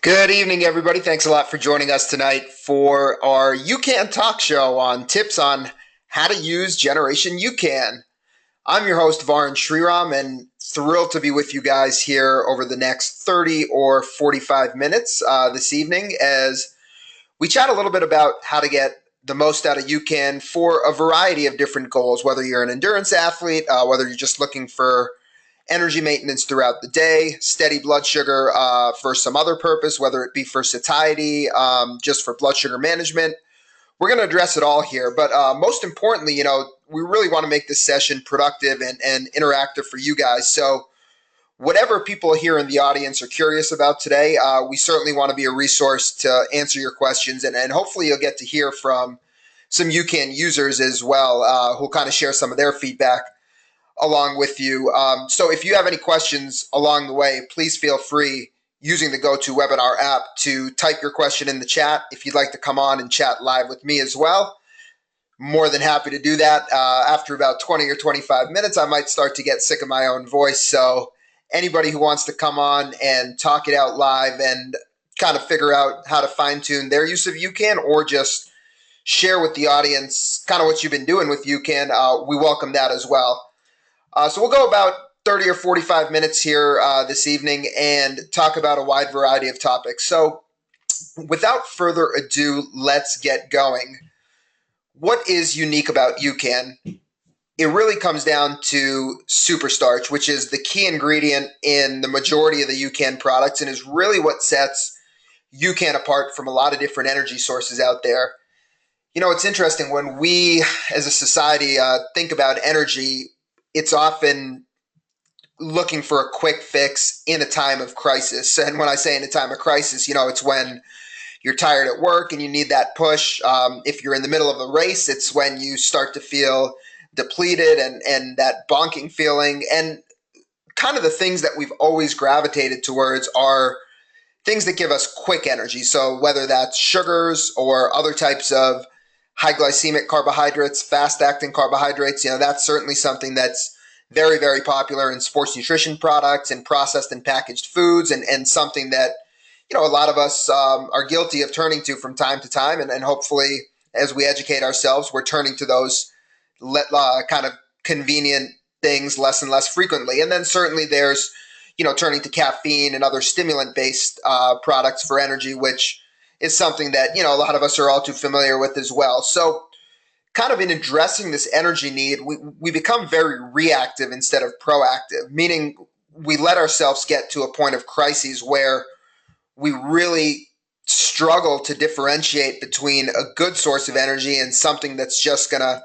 Good evening, everybody. Thanks a lot for joining us tonight for our UCAN talk show on tips on how to use Generation UCAN. I'm your host, Varun Sriram, and thrilled to be with you guys here over the next 30 or 45 minutes this evening as we chat a little bit about how to get the most out of UCAN for a variety of different goals, whether you're an endurance athlete, whether you're just looking for energy maintenance throughout the day, steady blood sugar for some other purpose, whether it be for satiety, just for blood sugar management. We're going to address it all here. But most importantly, we really want to make this session productive and interactive for you guys. So whatever people here in the audience are curious about today, we certainly want to be a resource to answer your questions. And hopefully you'll get to hear from some UCAN users as well who'll kind of share some of their feedback along with you. So if you have any questions along the way, please feel free using the GoToWebinar app to type your question in the chat. If you'd like to come on and chat live with me as well, more than happy to do that. After about 20 or 25 minutes, I might start to get sick of my own voice. So anybody who wants to come on and talk it out live and kind of figure out how to fine tune their use of UCAN or just share with the audience kind of what you've been doing with UCAN, we welcome that as well. So we'll go about 30 or 45 minutes here this evening and talk about a wide variety of topics. So without further ado, let's get going. What is unique about UCAN? It really comes down to superstarch, which is the key ingredient in the majority of the UCAN products and is really what sets UCAN apart from a lot of different energy sources out there. You know, it's interesting when we as a society think about energy, it's often looking for a quick fix in a time of crisis. And when I say in a time of crisis, it's when you're tired at work and you need that push. If you're in the middle of a race, it's when you start to feel depleted and that bonking feeling. And kind of the things that we've always gravitated towards are things that give us quick energy. So whether that's sugars or other types of high glycemic carbohydrates, fast-acting carbohydrates, that's certainly something that's very, very popular in sports nutrition products and processed and packaged foods and something that, a lot of us are guilty of turning to from time to time. And hopefully, as we educate ourselves, we're turning to those kind of convenient things less and less frequently. And then certainly there's, turning to caffeine and other stimulant-based products for energy, which is something that, a lot of us are all too familiar with as well. So kind of in addressing this energy need, we become very reactive instead of proactive, meaning we let ourselves get to a point of crises where we really struggle to differentiate between a good source of energy and something that's just going to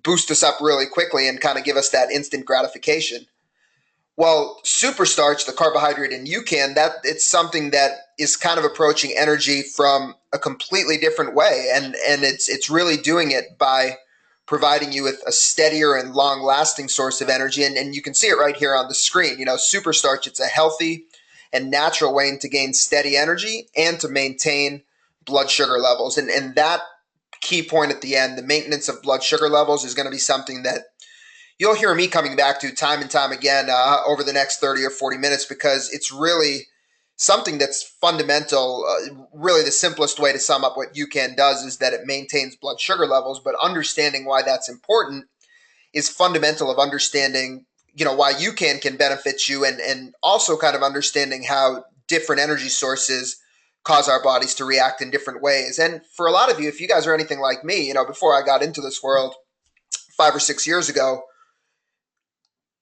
boost us up really quickly and kind of give us that instant gratification. Well, superstarch, the carbohydrate in UCAN, it's something that is kind of approaching energy from a completely different way, and it's really doing it by providing you with a steadier and long-lasting source of energy, and you can see it right here on the screen. Superstarch, it's a healthy and natural way to gain steady energy and to maintain blood sugar levels, and that key point at the end, the maintenance of blood sugar levels, is going to be something that you'll hear me coming back to time and time again over the next 30 or 40 minutes because it's really something that's fundamental. Really, the simplest way to sum up what UCAN does is that it maintains blood sugar levels, but understanding why that's important is fundamental of understanding, why UCAN can benefit you and also kind of understanding how different energy sources cause our bodies to react in different ways. And for a lot of you, if you guys are anything like me, before I got into this world 5 or 6 years ago,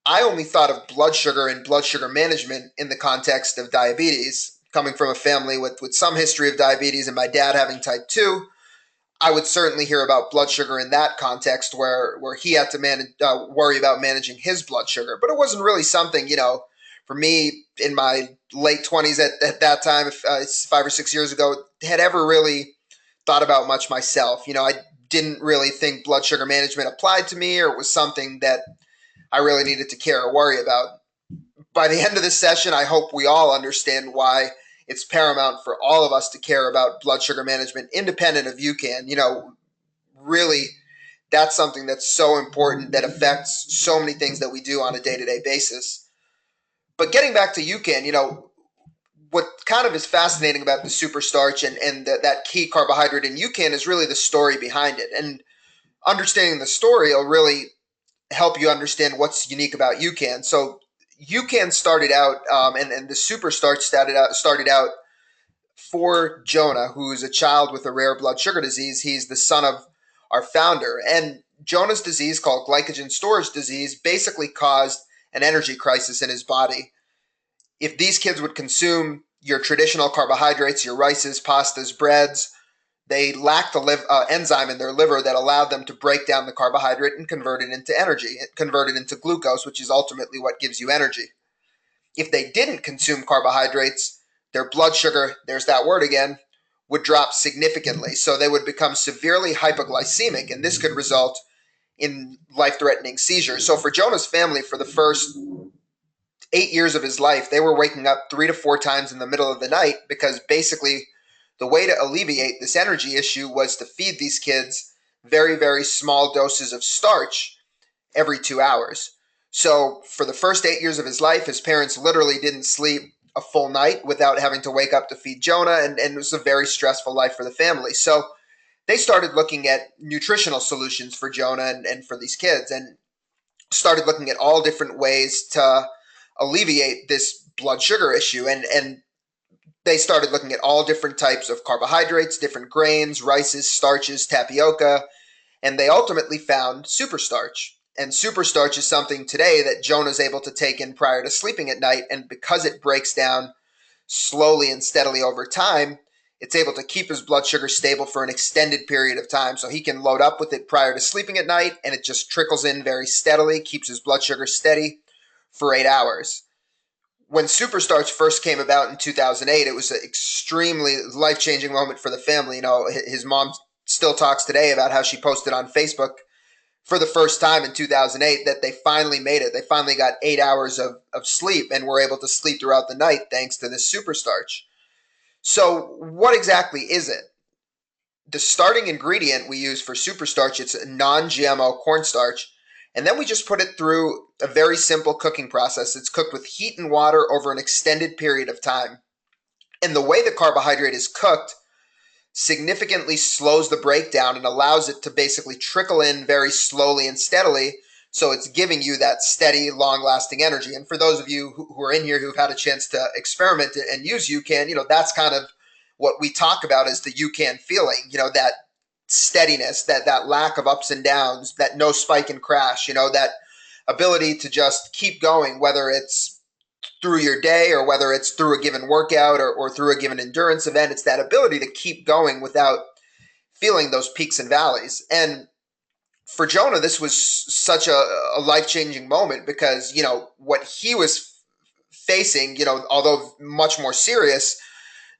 I only thought of blood sugar and blood sugar management in the context of diabetes. Coming from a family with some history of diabetes and my dad having type 2, I would certainly hear about blood sugar in that context where he had to worry about managing his blood sugar. But it wasn't really something, for me in my late 20s at that time, 5 or 6 years ago, had ever really thought about much myself. I didn't really think blood sugar management applied to me or it was something that I really needed to care or worry about. By the end of this session, I hope we all understand why it's paramount for all of us to care about blood sugar management independent of UCAN. Really, that's something that's so important that affects so many things that we do on a day-to-day basis. But getting back to UCAN, what kind of is fascinating about the superstarch and that key carbohydrate in UCAN is really the story behind it. And understanding the story will really help you understand what's unique about UCAN. So UCAN started out, and the superstarch started out for Jonah, who's a child with a rare blood sugar disease. He's the son of our founder. And Jonah's disease, called glycogen storage disease, basically caused an energy crisis in his body. If these kids would consume your traditional carbohydrates, your rices, pastas, breads, they lacked the enzyme in their liver that allowed them to break down the carbohydrate and convert it into energy, convert it into glucose, which is ultimately what gives you energy. If they didn't consume carbohydrates, their blood sugar, there's that word again, would drop significantly. So they would become severely hypoglycemic, and this could result in life-threatening seizures. So for Jonah's family, for the first 8 years of his life, they were waking up 3 to 4 times in the middle of the night, because basically the way to alleviate this energy issue was to feed these kids very, very small doses of starch every 2 hours. So for the first 8 years of his life, his parents literally didn't sleep a full night without having to wake up to feed Jonah, and it was a very stressful life for the family. So they started looking at nutritional solutions for Jonah and for these kids, and started looking at all different ways to alleviate this blood sugar issue. And they started looking at all different types of carbohydrates, different grains, rices, starches, tapioca, and they ultimately found superstarch. And superstarch is something today that Jonah's able to take in prior to sleeping at night, and because it breaks down slowly and steadily over time, it's able to keep his blood sugar stable for an extended period of time. So he can load up with it prior to sleeping at night, and it just trickles in very steadily, keeps his blood sugar steady for 8 hours. When superstarch first came about in 2008, it was an extremely life-changing moment for the family. His mom still talks today about how she posted on Facebook for the first time in 2008 that they finally made it. They finally got 8 hours of sleep and were able to sleep throughout the night thanks to this superstarch. So what exactly is it? The starting ingredient we use for superstarch, it's a non-GMO cornstarch, and then we just put it through a very simple cooking process. It's cooked with heat and water over an extended period of time. And the way the carbohydrate is cooked significantly slows the breakdown and allows it to basically trickle in very slowly and steadily. So it's giving you that steady, long-lasting energy. And for those of you who are in here who've had a chance to experiment and use UCAN, that's kind of what we talk about as the UCAN feeling, that steadiness, that lack of ups and downs, that no spike and crash, that ability to just keep going, whether it's through your day or whether it's through a given workout or through a given endurance event. It's that ability to keep going without feeling those peaks and valleys. And for Jonah, this was such a life-changing moment because, what he was facing, although much more serious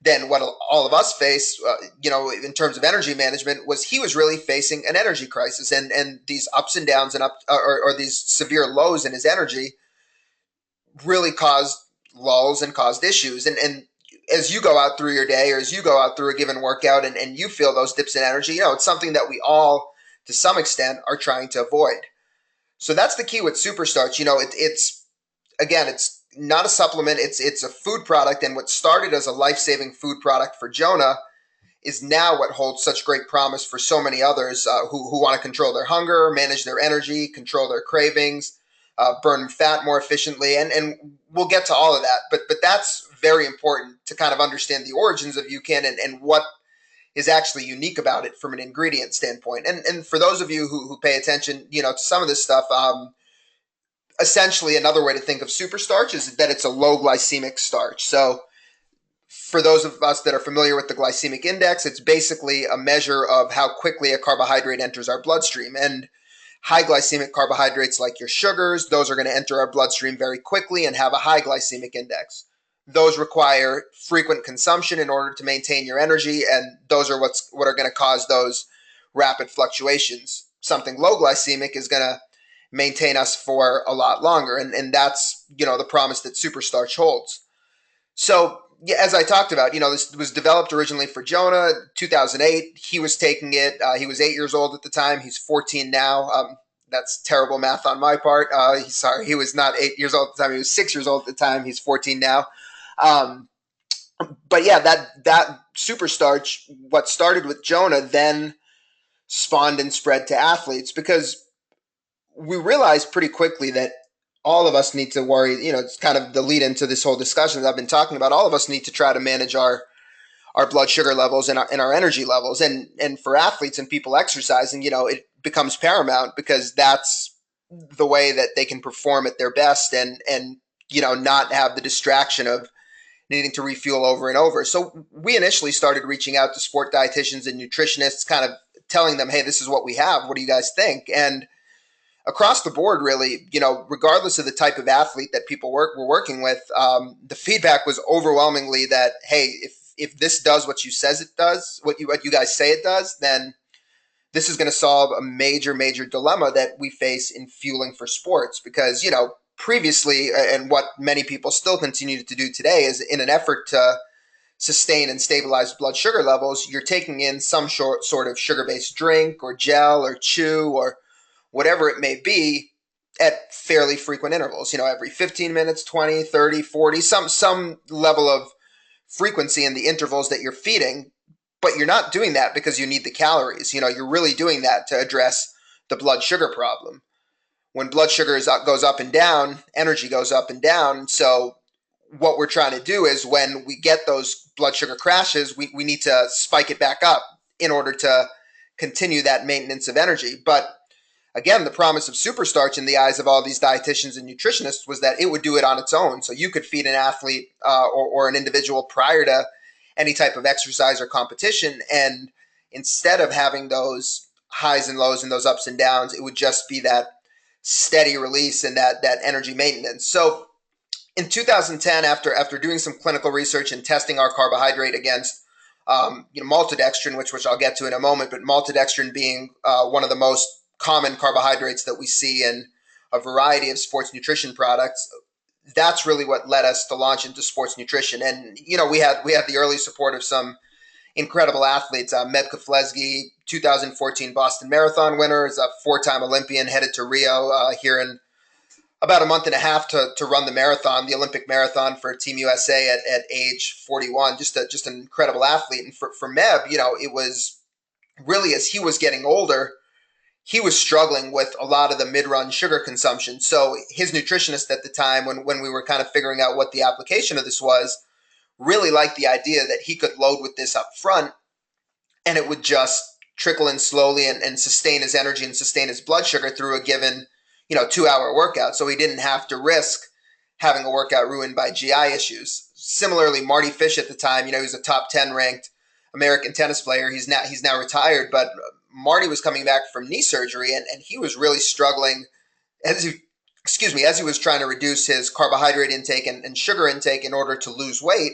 than what all of us face, in terms of energy management, was he was really facing an energy crisis, and these ups and downs or these severe lows in his energy really caused lulls and caused issues. And as you go out through your day or as you go out through a given workout and you feel those dips in energy, it's something that we all, to some extent, are trying to avoid. So that's the key with superstarch. It's not a supplement. It's a food product. And what started as a life-saving food product for Jonah is now what holds such great promise for so many others who want to control their hunger, manage their energy, control their cravings, burn fat more efficiently. And we'll get to all of that. But that's very important to kind of understand the origins of UCAN and what is actually unique about it from an ingredient standpoint. And for those of you who pay attention, to some of this stuff, essentially another way to think of superstarch is that it's a low glycemic starch. So for those of us that are familiar with the glycemic index, it's basically a measure of how quickly a carbohydrate enters our bloodstream. And high glycemic carbohydrates like your sugars, those are going to enter our bloodstream very quickly and have a high glycemic index. Those require frequent consumption in order to maintain your energy, and those are what are going to cause those rapid fluctuations. Something low glycemic is going to maintain us for a lot longer, and that's the promise that superstarch holds. So yeah, as I talked about, this was developed originally for Jonah, 2008. He was taking it. He was 8 years old at the time. He's 14 now. That's terrible math on my part. He was not 8 years old at the time. He was 6 years old at the time. He's 14 now. But yeah, that superstarch, what started with Jonah, then spawned and spread to athletes because we realized pretty quickly that all of us need to worry. It's kind of the lead into this whole discussion that I've been talking about. All of us need to try to manage our blood sugar levels and our energy levels. And for athletes and people exercising, it becomes paramount because that's the way that they can perform at their best and not have the distraction of needing to refuel over and over. So we initially started reaching out to sport dietitians and nutritionists, kind of telling them, hey, this is what we have. What do you guys think? And across the board, really, regardless of the type of athlete that people were working with, the feedback was overwhelmingly that, hey, if this does what you says it does, what you guys say it does, then this is going to solve a major dilemma that we face in fueling for sports. Because previously, and what many people still continue to do today, is in an effort to sustain and stabilize blood sugar levels, you're taking in some sort of sugar-based drink or gel or chew or whatever it may be at fairly frequent intervals, every 15 minutes, 20, 30, 40, some level of frequency in the intervals that you're feeding. But you're not doing that because you need the calories. You're really doing that to address the blood sugar problem. When blood sugar goes up and down, energy goes up and down. So what we're trying to do is when we get those blood sugar crashes, we need to spike it back up in order to continue that maintenance of energy. But again, the promise of superstarch in the eyes of all these dietitians and nutritionists was that it would do it on its own. So you could feed an athlete or an individual prior to any type of exercise or competition. And instead of having those highs and lows and those ups and downs, it would just be that steady release and that energy maintenance. So in 2010, after doing some clinical research and testing our carbohydrate against maltodextrin, which I'll get to in a moment, but maltodextrin being one of the most common carbohydrates that we see in a variety of sports nutrition products, that's really what led us to launch into sports nutrition. And we had the early support of some incredible athletes. Meb Keflezighi, 2014 Boston Marathon winner, is a four-time Olympian, headed to Rio here in about a month and a half to run the marathon, the Olympic marathon for Team USA at age 41. Just an incredible athlete. And for Meb, it was really, as he was getting older, he was struggling with a lot of the mid-run sugar consumption. So his nutritionist at the time, when we were kind of figuring out what the application of this was, really liked the idea that he could load with this up front and it would just trickle in slowly and sustain his energy and sustain his blood sugar through a given 2-hour workout. So he didn't have to risk having a workout ruined by GI issues. Similarly, Marty Fish at the time, he was a top 10 ranked American tennis player. He's now retired, but Marty was coming back from knee surgery and he was really struggling as he was trying to reduce his carbohydrate intake and sugar intake in order to lose weight.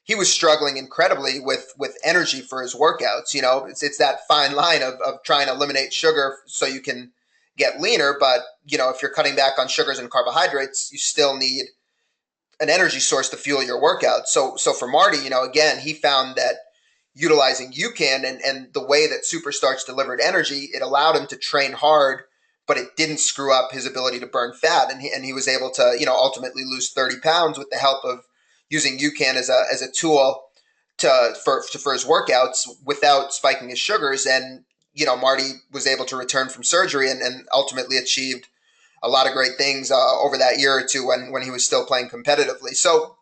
He was struggling incredibly with energy for his workouts. It's that fine line of trying to eliminate sugar so you can get leaner. But, if you're cutting back on sugars and carbohydrates, you still need an energy source to fuel your workout. So for Marty, again, he found that utilizing UCAN and the way that superstarch delivered energy, it allowed him to train hard, but it didn't screw up his ability to burn fat. And he was able to, ultimately lose 30 pounds with the help of using UCAN as a tool for his workouts without spiking his sugars. And, Marty was able to return from surgery and ultimately achieved a lot of great things over that year or two when he was still playing competitively. So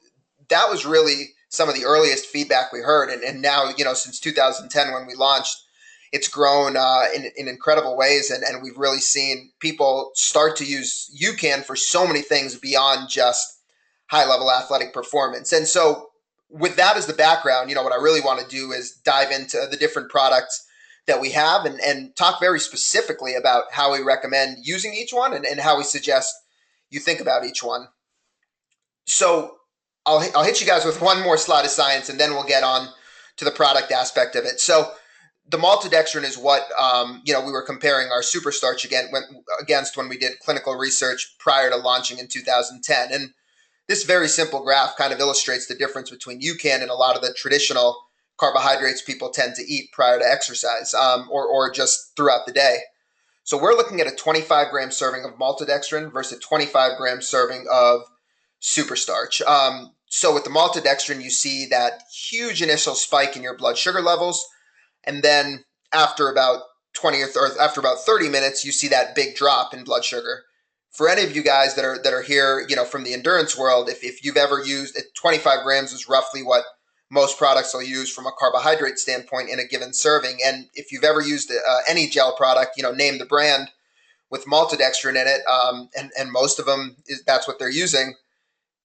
that was really some of the earliest feedback we heard. And now, since 2010 when we launched, it's grown in incredible ways. And we've really seen people start to use UCAN for so many things beyond just high-level athletic performance. And so with that as the background, what I really want to do is dive into the different products that we have and talk very specifically about how we recommend using each one and how we suggest you think about each one. So I'll hit you guys with one more slide of science and then we'll get on to the product aspect of it. So the maltodextrin is what we were comparing our superstarch against when we did clinical research prior to launching in 2010. And this very simple graph kind of illustrates the difference between UCAN and a lot of the traditional carbohydrates people tend to eat prior to exercise or just throughout the day. So we're looking at a 25-gram serving of maltodextrin versus a 25-gram serving of superstarch. So with the maltodextrin, you see that huge initial spike in your blood sugar levels, and then after about 20 or after about 30 minutes, you see that big drop in blood sugar. For any of you guys that are here, from the endurance world, if you've ever used it, 25 grams is roughly what most products will use from a carbohydrate standpoint in a given serving. And if you've ever used any gel product, name the brand with maltodextrin in it, and most of them that's what they're using.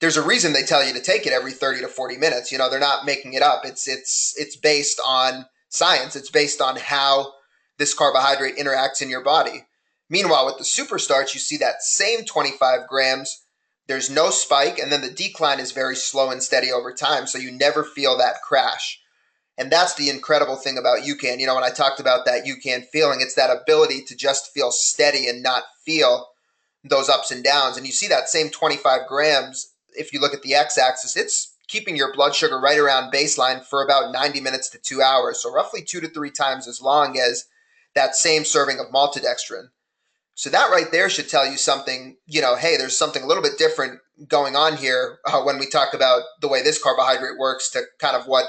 There's a reason they tell you to take it every 30 to 40 minutes. They're not making it up. It's based on science. It's based on how this carbohydrate interacts in your body. Meanwhile, with the superstarch, you see that same 25 grams. There's no spike, and then the decline is very slow and steady over time, so you never feel that crash. And that's the incredible thing about UCAN. When I talked about that UCAN feeling, it's that ability to just feel steady and not feel those ups and downs. And you see that same 25 grams, if you look at the x-axis, it's keeping your blood sugar right around baseline for about 90 minutes to 2 hours. So roughly 2 to 3 times as long as that same serving of maltodextrin. So that right there should tell you something, hey, there's something a little bit different going on here when we talk about the way this carbohydrate works to kind of what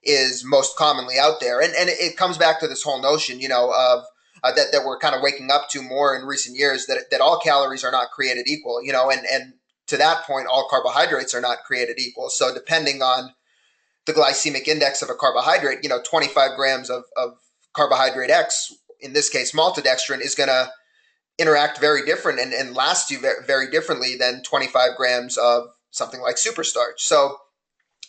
is most commonly out there. And it comes back to this whole notion, of that we're kind of waking up to more in recent years, that all calories are not created equal, and to that point, all carbohydrates are not created equal. So depending on the glycemic index of a carbohydrate, 25 grams of carbohydrate X, in this case, maltodextrin, is going to interact very different and last you very differently than 25 grams of something like superstarch. So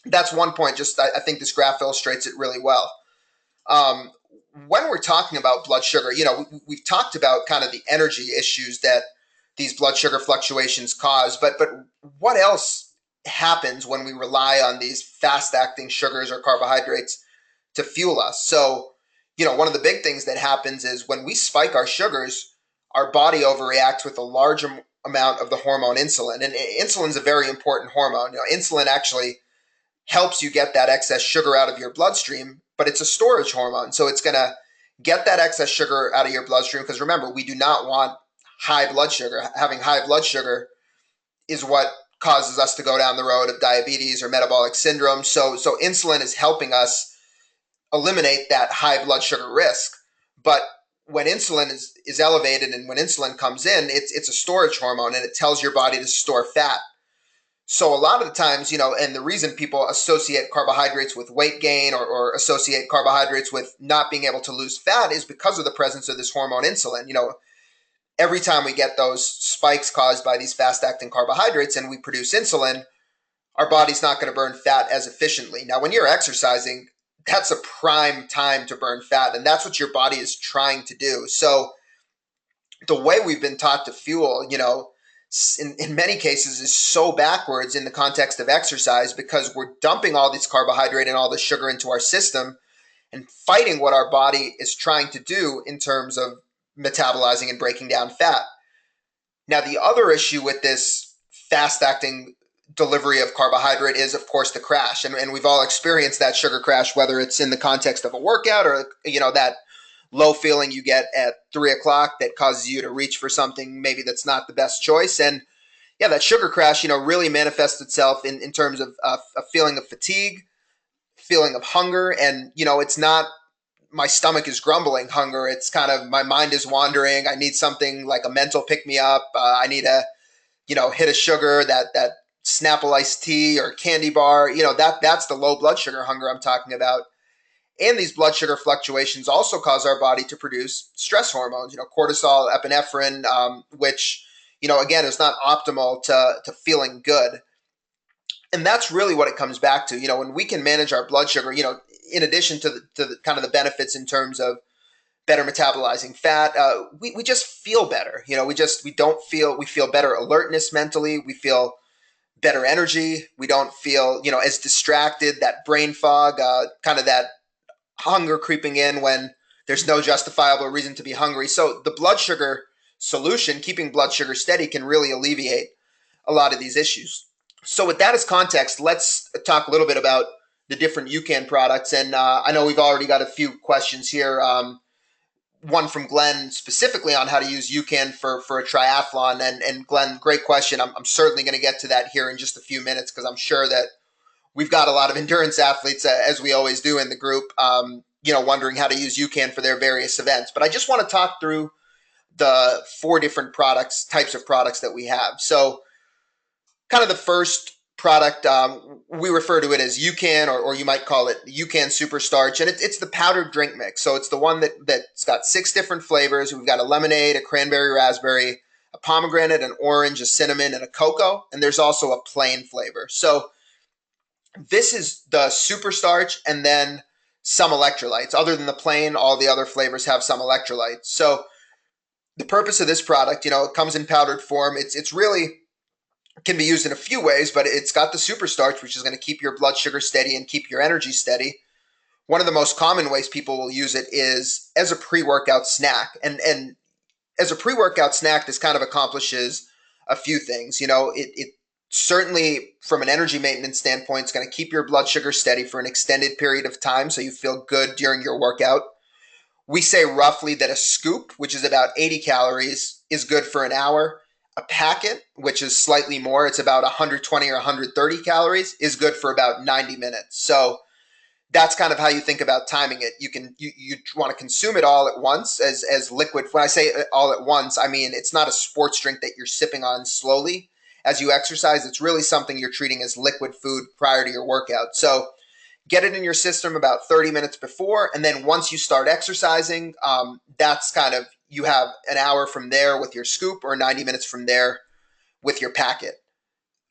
that's one point. Just I think this graph illustrates it really well. When we're talking about blood sugar, we've talked about kind of the energy issues that these blood sugar fluctuations cause, but what else happens when we rely on these fast-acting sugars or carbohydrates to fuel us? So, one of the big things that happens is when we spike our sugars, our body overreacts with a large amount of the hormone insulin. And insulin is a very important hormone. Insulin actually helps you get that excess sugar out of your bloodstream, but it's a storage hormone. So it's going to get that excess sugar out of your bloodstream, because remember, we do not want high blood sugar. Having high blood sugar is what causes us to go down the road of diabetes or metabolic syndrome. So insulin is helping us eliminate that high blood sugar risk. But when insulin is elevated and when insulin comes in, it's a storage hormone, and it tells your body to store fat. So a lot of the times, and the reason people associate carbohydrates with weight gain or associate carbohydrates with not being able to lose fat is because of the presence of this hormone insulin. Every time we get those spikes caused by these fast-acting carbohydrates and we produce insulin, our body's not going to burn fat as efficiently. Now, when you're exercising, that's a prime time to burn fat, and that's what your body is trying to do. So the way we've been taught to fuel, in many cases is so backwards in the context of exercise, because we're dumping all this carbohydrate and all this sugar into our system and fighting what our body is trying to do in terms of metabolizing and breaking down fat. Now, the other issue with this fast-acting delivery of carbohydrate is, of course, the crash. And we've all experienced that sugar crash, whether it's in the context of a workout or, that low feeling you get at 3 o'clock that causes you to reach for something maybe that's not the best choice. And yeah, that sugar crash, really manifests itself in terms of a feeling of fatigue, feeling of hunger. And, it's not my stomach is grumbling hunger. It's kind of my mind is wandering. I need something like a mental pick-me-up. I need to, hit a sugar, that Snapple iced tea or candy bar. That's the low blood sugar hunger I'm talking about. And these blood sugar fluctuations also cause our body to produce stress hormones, cortisol, epinephrine, which, again, is not optimal to feeling good. And that's really what it comes back to. When we can manage our blood sugar, in addition to the kind of the benefits in terms of better metabolizing fat, we just feel better. We feel better alertness mentally. We feel better energy. We don't feel, as distracted, that brain fog, kind of that hunger creeping in when there's no justifiable reason to be hungry. So the blood sugar solution, keeping blood sugar steady, can really alleviate a lot of these issues. So with that as context, let's talk a little bit about the different UCAN products. And I know we've already got a few questions here. One from Glenn specifically on how to use UCAN for a triathlon. And Glenn, great question. I'm certainly going to get to that here in just a few minutes, because I'm sure that we've got a lot of endurance athletes, as we always do in the group, wondering how to use UCAN for their various events. But I just want to talk through the four different types of products that we have. So kind of the first product, we refer to it as UCAN, or you might call it UCAN Superstarch, and it's the powdered drink mix. So it's the one that's got 6 different flavors. We've got a lemonade, a cranberry raspberry, a pomegranate, an orange, a cinnamon, and a cocoa, and there's also a plain flavor. So this is the superstarch and then some electrolytes. Other than the plain, all the other flavors have some electrolytes. So the purpose of this product, it comes in powdered form. It's really can be used in a few ways, but it's got the superstarch, which is going to keep your blood sugar steady and keep your energy steady. One of the most common ways people will use it is as a pre-workout snack. And as a pre-workout snack, this kind of accomplishes a few things. It certainly, from an energy maintenance standpoint, is going to keep your blood sugar steady for an extended period of time, so you feel good during your workout. We say roughly that a scoop, which is about 80 calories, is good for an hour. A packet, which is slightly more, it's about 120 or 130 calories, is good for about 90 minutes. So that's kind of how you think about timing it. You want to consume it all at once as liquid. When I say all at once, I mean it's not a sports drink that you're sipping on slowly as you exercise. It's really something you're treating as liquid food prior to your workout. So get it in your system about 30 minutes before, and then once you start exercising, that's kind of, you have an hour from there with your scoop, or 90 minutes from there with your packet.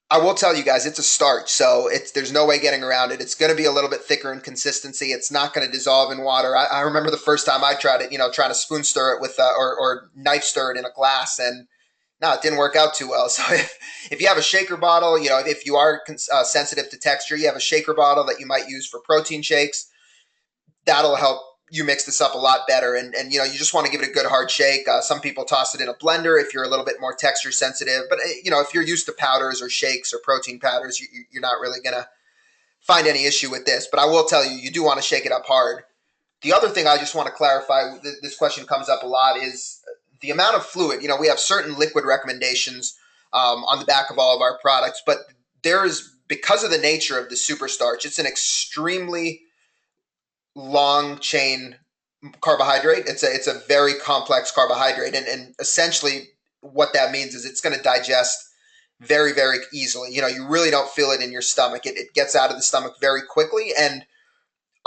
I will tell you guys, it's a starch, so there's no way getting around it. It's going to be a little bit thicker in consistency. It's not going to dissolve in water. I remember the first time I tried it, trying to spoon stir it with or knife stir it in a glass, and no, it didn't work out too well. So if you have a shaker bottle, if you are sensitive to texture, you have a shaker bottle that you might use for protein shakes. That'll help you mix this up a lot better. And you just want to give it a good hard shake. Some people toss it in a blender if you're a little bit more texture sensitive. But, if you're used to powders or shakes or protein powders, you're not really going to find any issue with this. But I will tell you, you do want to shake it up hard. The other thing I just want to clarify, this question comes up a lot, is the amount of fluid. We have certain liquid recommendations on the back of all of our products, but because of the nature of the superstarch, it's an extremely long chain carbohydrate. It's a very complex carbohydrate, and essentially what that means is it's going to digest very, very easily. You really don't feel it in your stomach. It gets out of the stomach very quickly, and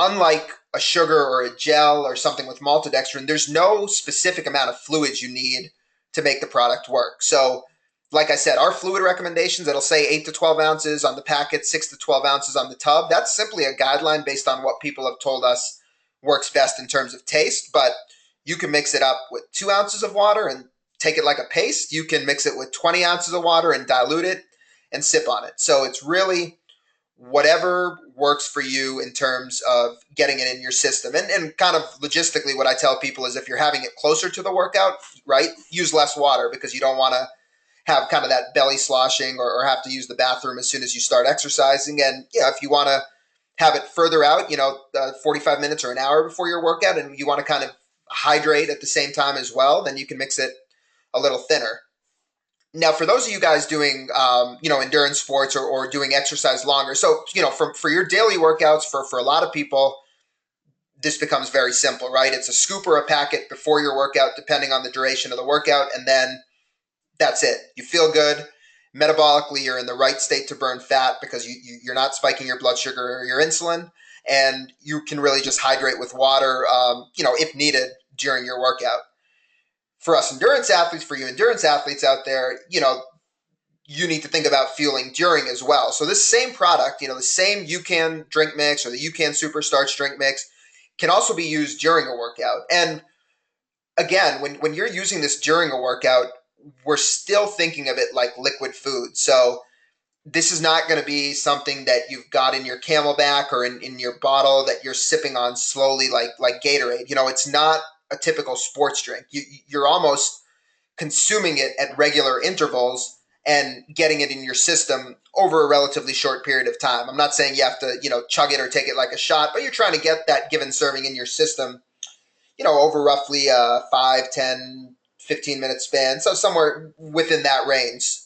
unlike a sugar or a gel or something with maltodextrin, there's no specific amount of fluids you need to make the product work. So like I said, our fluid recommendations, it'll say 8 to 12 ounces on the packet, 6 to 12 ounces on the tub. That's simply a guideline based on what people have told us works best in terms of taste. But you can mix it up with 2 ounces of water and take it like a paste. You can mix it with 20 ounces of water and dilute it and sip on it. So it's really whatever works for you in terms of getting it in your system. And kind of logistically, what I tell people is if you're having it closer to the workout, right, use less water, because you don't want to have kind of that belly sloshing or have to use the bathroom as soon as you start exercising. And if you want to have it further out, 45 minutes or an hour before your workout, and you want to kind of hydrate at the same time as well, then you can mix it a little thinner. Now, for those of you guys doing, endurance sports or doing exercise longer, so, for your daily workouts, for a lot of people, this becomes very simple, right? It's a scoop or a packet before your workout, depending on the duration of the workout, and then that's it. You feel good. Metabolically, you're in the right state to burn fat because you're not spiking your blood sugar or your insulin, and you can really just hydrate with water, if needed during your workout. For us endurance athletes, for you endurance athletes out there, you need to think about fueling during as well. So this same product, the same UCAN drink mix or the UCAN Superstarch drink mix can also be used during a workout. And again, when you're using this during a workout, we're still thinking of it like liquid food. So this is not going to be something that you've got in your Camelback or in your bottle that you're sipping on slowly like Gatorade. It's not a typical sports drink. You're almost consuming it at regular intervals and getting it in your system over a relatively short period of time. I'm not saying you have to, chug it or take it like a shot, but you're trying to get that given serving in your system, over roughly 5, 10, 15-minute span. So somewhere within that range.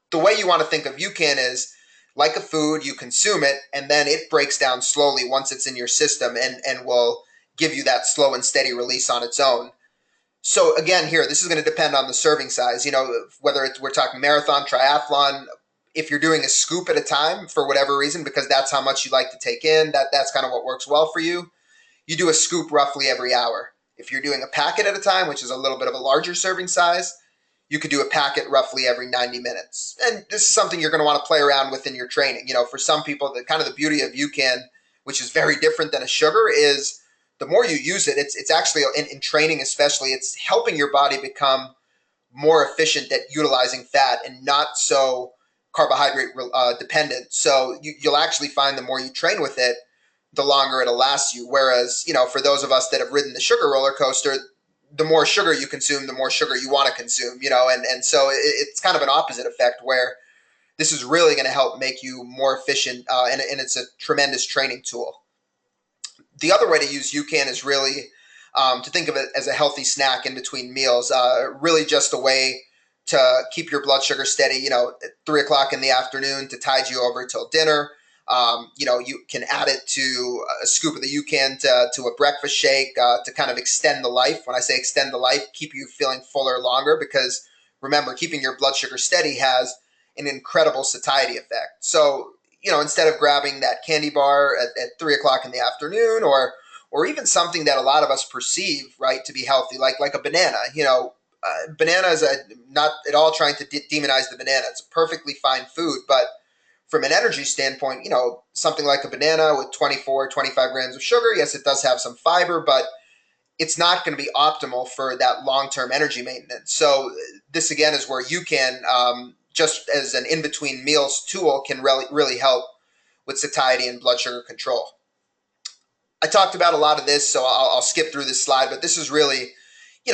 The way you want to think of UCAN is like a food, you consume it, and then it breaks down slowly once it's in your system and will give you that slow and steady release on its own. So again, here, this is going to depend on the serving size. Whether we're talking marathon, triathlon, if you're doing a scoop at a time for whatever reason, because that's how much you like to take in, that's kind of what works well for you. You do a scoop roughly every hour. If you're doing a packet at a time, which is a little bit of a larger serving size, you could do a packet roughly every 90 minutes. And this is something you're going to want to play around with in your training. For some people, the kind of the beauty of UCAN, which is very different than a sugar, is the more you use it, it's actually, in training especially, it's helping your body become more efficient at utilizing fat and not so carbohydrate dependent. So you'll actually find the more you train with it, the longer it'll last you. Whereas, for those of us that have ridden the sugar roller coaster, the more sugar you consume, the more sugar you want to consume, and so it's kind of an opposite effect where this is really going to help make you more efficient, and it's a tremendous training tool. The other way to use UCAN is really to think of it as a healthy snack in between meals, really just a way to keep your blood sugar steady, at 3 o'clock in the afternoon to tide you over till dinner. You can add it to a scoop of the UCAN to a breakfast shake to kind of extend the life. When I say extend the life, keep you feeling fuller longer, because remember, keeping your blood sugar steady has an incredible satiety effect. So, instead of grabbing that candy bar at 3 o'clock in the afternoon, or even something that a lot of us perceive, right, to be healthy, like a banana, banana is not at all trying to demonize the banana. It's a perfectly fine food, but from an energy standpoint, something like a banana with 24, 25 grams of sugar, yes, it does have some fiber, but it's not going to be optimal for that long-term energy maintenance. So this, again, is where UCAN, just as an in-between meals tool, can really help with satiety and blood sugar control. I talked about a lot of this, so I'll skip through this slide, but this is really,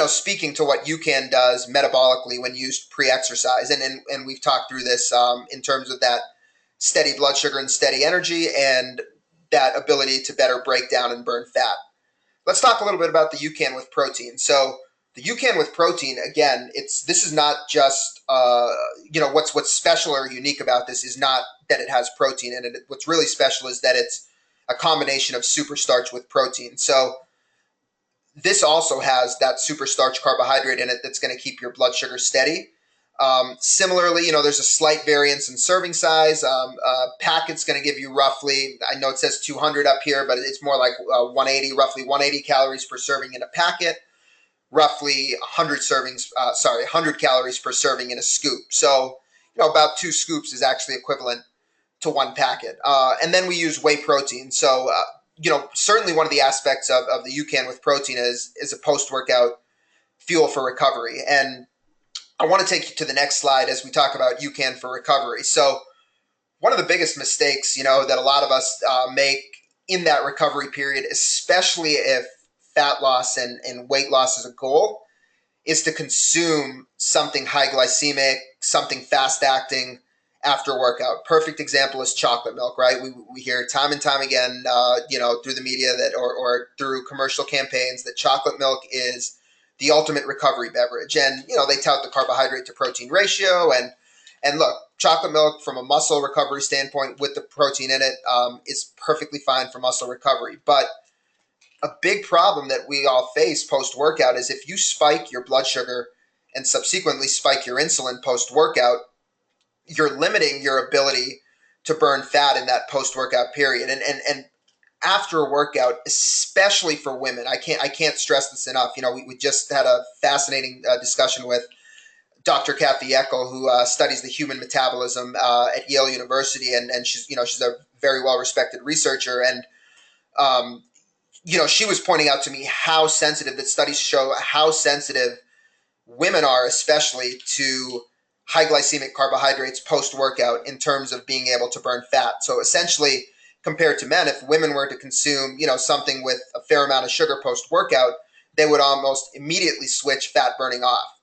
speaking to what UCAN does metabolically when used pre-exercise. And we've talked through this in terms of that steady blood sugar and steady energy, and that ability to better break down and burn fat. Let's talk a little bit about the UCAN with protein. So the UCAN with protein, again, this is not just, what's special or unique about this is not that it has protein in it. What's really special is that it's a combination of superstarch with protein. So this also has that superstarch carbohydrate in it that's going to keep your blood sugar steady. Similarly, there's a slight variance in serving size. Packet's going to give you roughly, I know it says 200 up here, but it's more like 180, roughly 180 calories per serving in a packet, roughly 100 calories per serving in a scoop. So, about 2 scoops is actually equivalent to 1 packet. And then we use whey protein. So, certainly one of the aspects of the UCAN with protein is a post-workout fuel for recovery. And I want to take you to the next slide as we talk about UCAN for recovery. So one of the biggest mistakes, that a lot of us make in that recovery period, especially if fat loss and weight loss is a goal, is to consume something high glycemic, something fast acting after a workout. Perfect example is chocolate milk, right? We hear time and time again, through the media or through commercial campaigns that chocolate milk is the ultimate recovery beverage. And, they tout the carbohydrate to protein ratio. And look, chocolate milk from a muscle recovery standpoint with the protein in it is perfectly fine for muscle recovery. But a big problem that we all face post-workout is if you spike your blood sugar and subsequently spike your insulin post-workout, you're limiting your ability to burn fat in that post-workout period. And after a workout, especially for women, I can't stress this enough. We just had a fascinating discussion with Dr. Kathy Eckel, who studies the human metabolism at Yale University, and she's a very well-respected researcher. And she was pointing out to me how sensitive, that studies show how sensitive women are, especially to high glycemic carbohydrates post-workout in terms of being able to burn fat. So essentially, compared to men, if women were to consume, something with a fair amount of sugar post-workout, they would almost immediately switch fat burning off.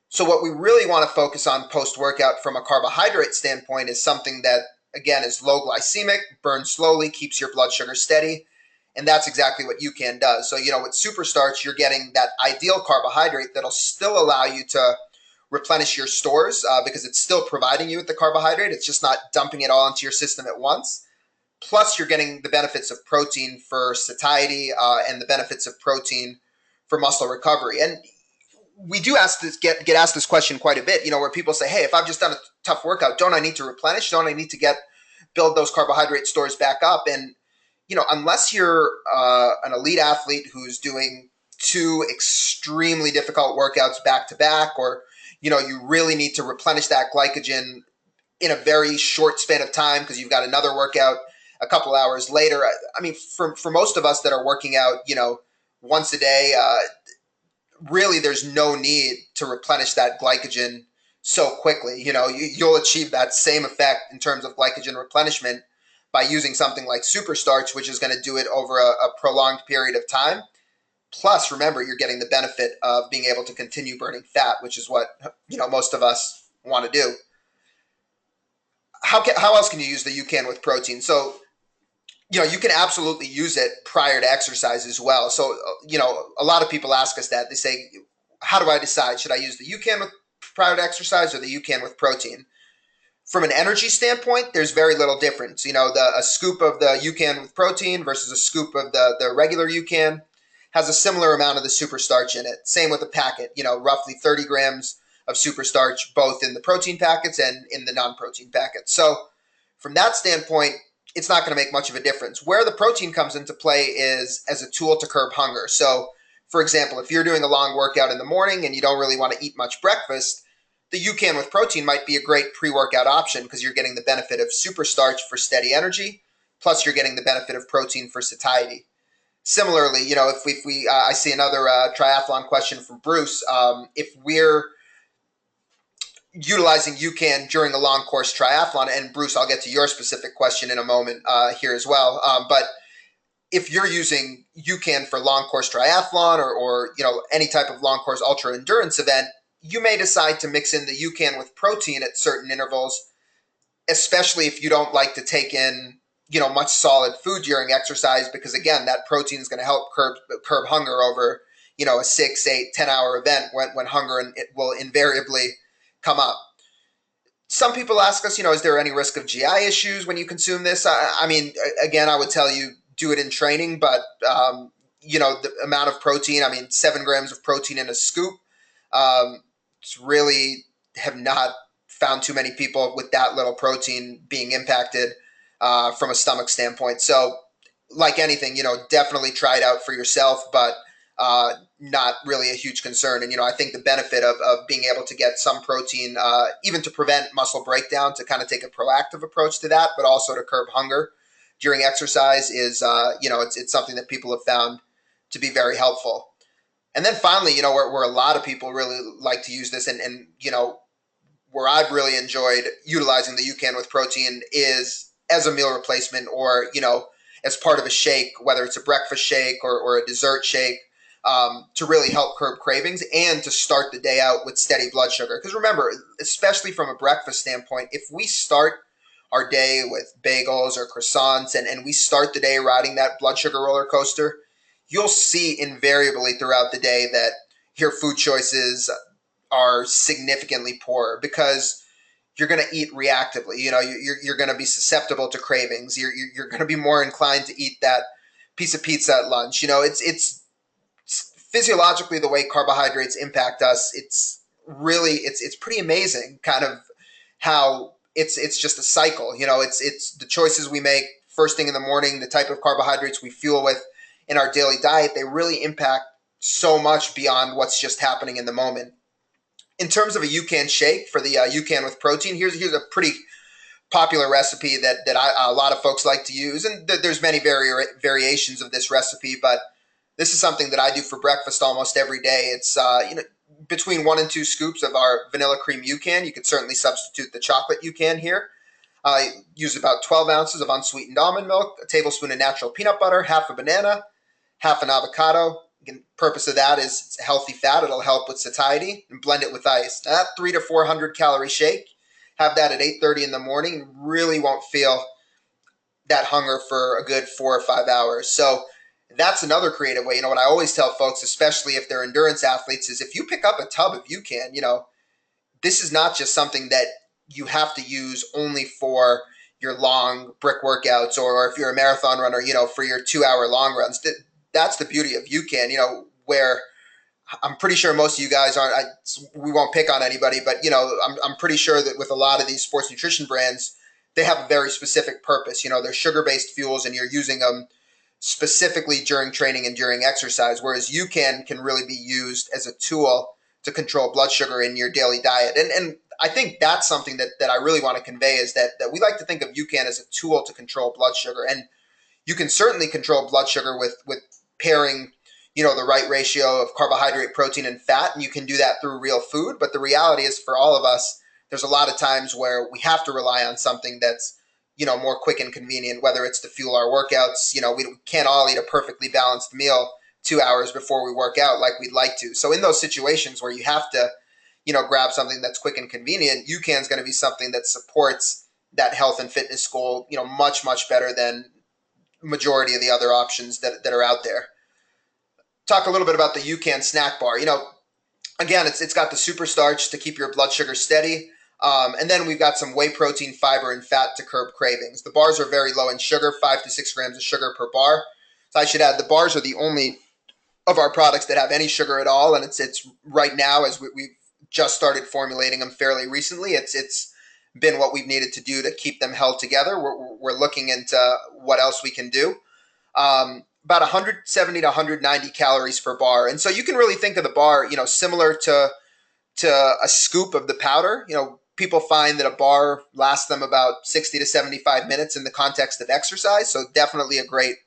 So what we really want to focus on post-workout from a carbohydrate standpoint is something that, again, is low glycemic, burns slowly, keeps your blood sugar steady, and that's exactly what UCAN does. So, with superstarch, you're getting that ideal carbohydrate that'll still allow you to replenish your stores because it's still providing you with the carbohydrate. It's just not dumping it all into your system at once. Plus, you're getting the benefits of protein for satiety and the benefits of protein for muscle recovery. And we do get asked this question quite a bit, where people say, hey, if I've just done a tough workout, don't I need to replenish? Don't I need to build those carbohydrate stores back up? And, unless you're an elite athlete who's doing two extremely difficult workouts back to back, or, you really need to replenish that glycogen in a very short span of time because you've got another workout a couple hours later. I mean, for most of us that are working out, once a day, really there's no need to replenish that glycogen so quickly. You'll achieve that same effect in terms of glycogen replenishment by using something like superstarch, which is going to do it over a prolonged period of time. Plus, remember, you're getting the benefit of being able to continue burning fat, which is what, most of us want to do. How else can you use the UCAN with protein? So, you can absolutely use it prior to exercise as well. So, a lot of people ask us that. They say, how do I decide? Should I use the UCAN with prior to exercise or the UCAN with protein? From an energy standpoint, there's very little difference. A scoop of the UCAN with protein versus a scoop of the regular UCAN has a similar amount of the superstarch in it. Same with the packet, roughly 30 grams of superstarch, both in the protein packets and in the non-protein packets. So from that standpoint, it's not going to make much of a difference. Where the protein comes into play is as a tool to curb hunger. So, for example, if you're doing a long workout in the morning and you don't really want to eat much breakfast, the UCAN with protein might be a great pre-workout option because you're getting the benefit of superstarch for steady energy, plus you're getting the benefit of protein for satiety. Similarly, if I see another triathlon question from Bruce. If we're utilizing UCAN during a long course triathlon, and Bruce, I'll get to your specific question in a moment here as well. But if you're using UCAN for long course triathlon or any type of long course ultra endurance event, you may decide to mix in the UCAN with protein at certain intervals, especially if you don't like to take in much solid food during exercise, because again, that protein is going to help curb hunger over a 6, 8, 10-hour event when hunger it will invariably come up. Some people ask us, is there any risk of GI issues when you consume this? I mean, again, I would tell you do it in training, but the amount of protein, 7 grams of protein in a scoop, it's really have not found too many people with that little protein being impacted from a stomach standpoint. So like anything, definitely try it out for yourself, but not really a huge concern. And, I think the benefit of being able to get some protein, even to prevent muscle breakdown, to kind of take a proactive approach to that, but also to curb hunger during exercise is, it's something that people have found to be very helpful. And then finally, where a lot of people really like to use this and where I've really enjoyed utilizing the UCAN with protein is as a meal replacement or, as part of a shake, whether it's a breakfast shake or a dessert shake, to really help curb cravings and to start the day out with steady blood sugar. Because remember, especially from a breakfast standpoint, if we start our day with bagels or croissants and we start the day riding that blood sugar roller coaster, you'll see invariably throughout the day that your food choices are significantly poorer because you're going to eat reactively. You're going to be susceptible to cravings. You're going to be more inclined to eat that piece of pizza at lunch. It's physiologically the way carbohydrates impact us. It's pretty amazing kind of how it's just a cycle. It's the choices we make first thing in the morning, the type of carbohydrates we fuel with in our daily diet, they really impact so much beyond what's just happening in the moment. In terms of a UCAN shake for the UCAN with protein, here's a pretty popular recipe that a lot of folks like to use, and there's many variations of this recipe, but this is something that I do for breakfast almost every day. It's between 1 and 2 scoops of our vanilla cream UCAN. You could certainly substitute the chocolate UCAN here. Use about 12 ounces of unsweetened almond milk, a tablespoon of natural peanut butter, half a banana, half an avocado. Again, purpose of that is it's a healthy fat. It'll help with satiety, and blend it with ice. Now, that 300 to 400 calorie shake, have that at 8:30 in the morning. You really won't feel that hunger for a good 4 or 5 hours. So that's another creative way. What I always tell folks, especially if they're endurance athletes, is if you pick up a tub of UCAN, this is not just something that you have to use only for your long brick workouts, or if you're a marathon runner, for your 2 hour long runs. That's the beauty of UCAN, where I'm pretty sure most of you guys aren't. We won't pick on anybody, but I'm pretty sure that with a lot of these sports nutrition brands, they have a very specific purpose. They're sugar-based fuels, and you're using them specifically during training and during exercise. Whereas UCAN can really be used as a tool to control blood sugar in your daily diet. And I think that's something that I really want to convey, is that we like to think of UCAN as a tool to control blood sugar. And you can certainly control blood sugar with pairing the right ratio of carbohydrate, protein, and fat, and you can do that through real food. But the reality is, for all of us, there's a lot of times where we have to rely on something that's more quick and convenient, whether it's to fuel our workouts. We can't all eat a perfectly balanced meal 2 hours before we work out like we'd like to. So in those situations where you have to grab something that's quick and convenient, UCAN is going to be something that supports that health and fitness goal much, much better than majority of the other options that are out there. Talk a little bit about the UCAN snack bar. Again, it's got the superstarch to keep your blood sugar steady. And then we've got some whey protein, fiber, and fat to curb cravings. The bars are very low in sugar, 5 to 6 grams of sugar per bar. So I should add, the bars are the only of our products that have any sugar at all. And it's right now, as we've just started formulating them fairly recently, it's been what we've needed to do to keep them held together. We're looking into what else we can do. About 170 to 190 calories per bar. And so you can really think of the bar, similar to a scoop of the powder. People find that a bar lasts them about 60 to 75 minutes in the context of exercise. So definitely a great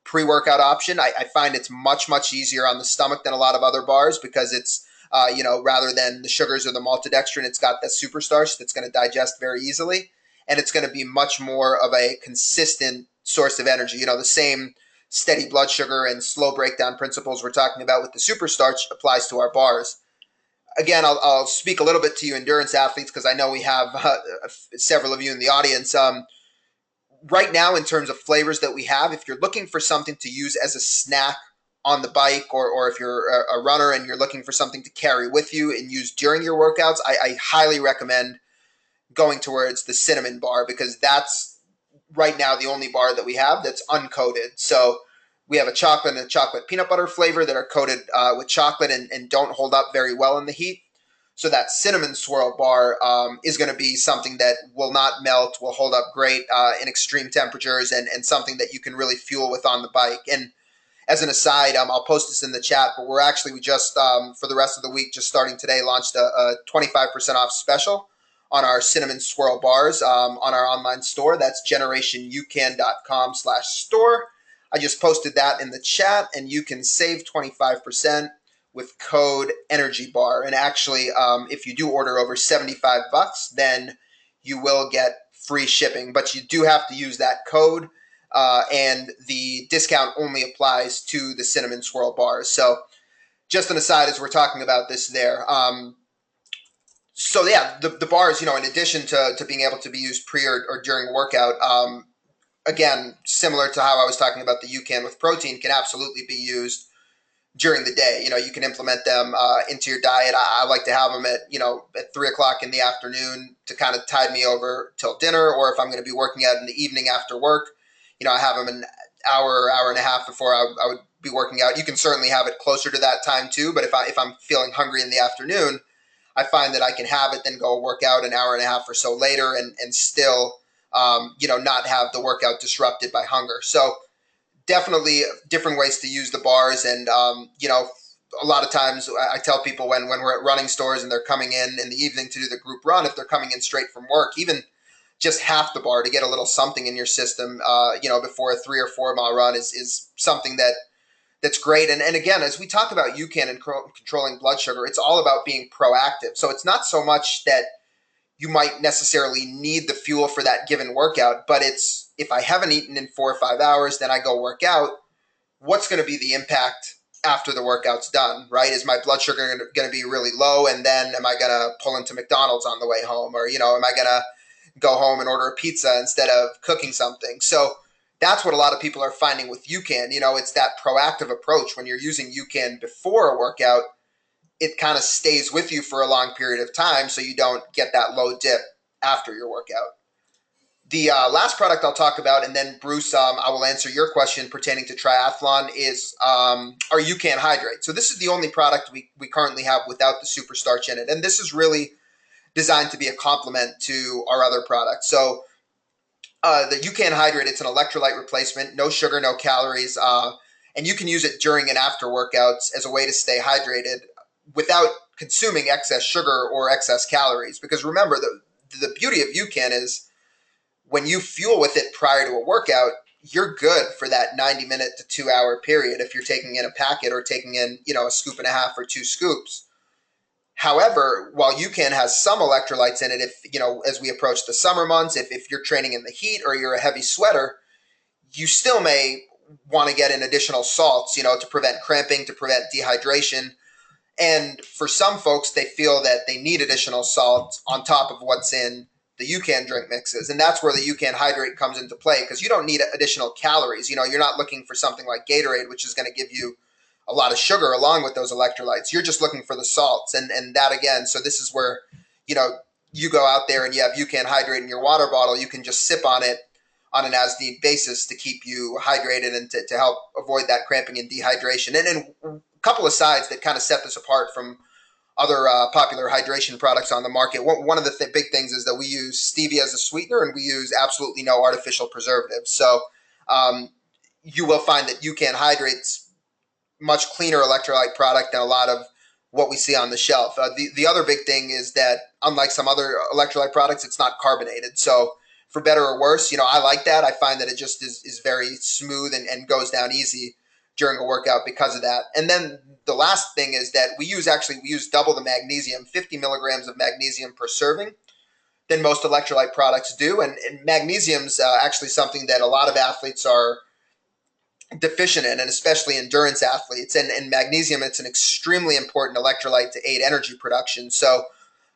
pre-workout option. I find it's much, much easier on the stomach than a lot of other bars, because it's, rather than the sugars or the maltodextrin, it's got the superstarch that's going to digest very easily. And it's going to be much more of a consistent source of energy. The same steady blood sugar and slow breakdown principles we're talking about with the superstarch applies to our bars. Again, I'll speak a little bit to you endurance athletes, because I know we have several of you in the audience. Right now, in terms of flavors that we have, if you're looking for something to use as a snack on the bike, or if you're a runner and you're looking for something to carry with you and use during your workouts, I highly recommend going towards the cinnamon bar, because that's right now the only bar that we have that's uncoated. So we have a chocolate and a chocolate peanut butter flavor that are coated with chocolate and don't hold up very well in the heat. So that cinnamon swirl bar is going to be something that will not melt, will hold up great in extreme temperatures, and something that you can really fuel with on the bike. And as an aside, I'll post this in the chat, but we just, for the rest of the week, just starting today, launched a 25% off special on our cinnamon swirl bars on our online store. That's generationyoucan.com/store. I just posted that in the chat, and you can save 25% with code ENERGYBAR. And actually, if you do order over $75, then you will get free shipping. But you do have to use that code, and the discount only applies to the cinnamon swirl bars. So just an aside as we're talking about this there. So yeah, the bars, in addition to being able to be used pre or during a workout, again, similar to how I was talking about the UCAN with protein, can absolutely be used during the day. You can implement them into your diet. I like to have them at 3 o'clock in the afternoon to kind of tide me over till dinner, or if I'm going to be working out in the evening after work, I have them an hour and a half before I would be working out. You can certainly have it closer to that time too, but if I'm feeling hungry in the afternoon, I find that I can have it, then go work out an hour and a half or so later, and still, not have the workout disrupted by hunger. So definitely different ways to use the bars. And, a lot of times I tell people when we're at running stores and they're coming in the evening to do the group run, if they're coming in straight from work, even just half the bar to get a little something in your system, before a 3 or 4 mile run is something that's great. And again, as we talk about UCAN and controlling blood sugar, it's all about being proactive. So it's not so much that you might necessarily need the fuel for that given workout, but it's, if I haven't eaten in 4 or 5 hours, then I go work out, what's going to be the impact after the workout's done, right? Is my blood sugar going to be really low? And then am I going to pull into McDonald's on the way home? Or, am I going to go home and order a pizza instead of cooking something? So that's what a lot of people are finding with UCAN. It's that proactive approach. When you're using UCAN before a workout, it kind of stays with you for a long period of time so you don't get that low dip after your workout. The last product I'll talk about, and then Bruce, I will answer your question pertaining to triathlon, is our UCAN Hydrate. So this is the only product we currently have without the superstarch in it. And this is really designed to be a complement to our other products. So the UCAN Hydrate, it's an electrolyte replacement, no sugar, no calories, and you can use it during and after workouts as a way to stay hydrated without consuming excess sugar or excess calories. Because remember, the beauty of UCAN is when you fuel with it prior to a workout, you're good for that 90-minute to 2-hour period if you're taking in a packet or taking in, a scoop and a half or 2 scoops. However, while UCAN has some electrolytes in it, if, as we approach the summer months, if you're training in the heat or you're a heavy sweater, you still may want to get in additional salts, to prevent cramping, to prevent dehydration. And for some folks, they feel that they need additional salt on top of what's in the UCAN drink mixes. And that's where the UCAN Hydrate comes into play, because you don't need additional calories. You're not looking for something like Gatorade, which is going to give you a lot of sugar along with those electrolytes. You're just looking for the salts. And that again, so this is where, you go out there and you have UCAN Hydrate in your water bottle. You can just sip on it on an as-need basis to keep you hydrated and to help avoid that cramping and dehydration. And then a couple of sides that kind of set this apart from other popular hydration products on the market. One of the big things is that we use stevia as a sweetener, and we use absolutely no artificial preservatives. So you will find that UCAN Hydrate's much cleaner electrolyte product than a lot of what we see on the shelf. The other big thing is that unlike some other electrolyte products, it's not carbonated. So for better or worse, I like that. I find that it just is very smooth and goes down easy during a workout because of that. And then the last thing is that we use double the magnesium, 50 milligrams of magnesium per serving than most electrolyte products do. And magnesium's actually something that a lot of athletes are deficient in, and especially endurance athletes. And magnesium, it's an extremely important electrolyte to aid energy production. So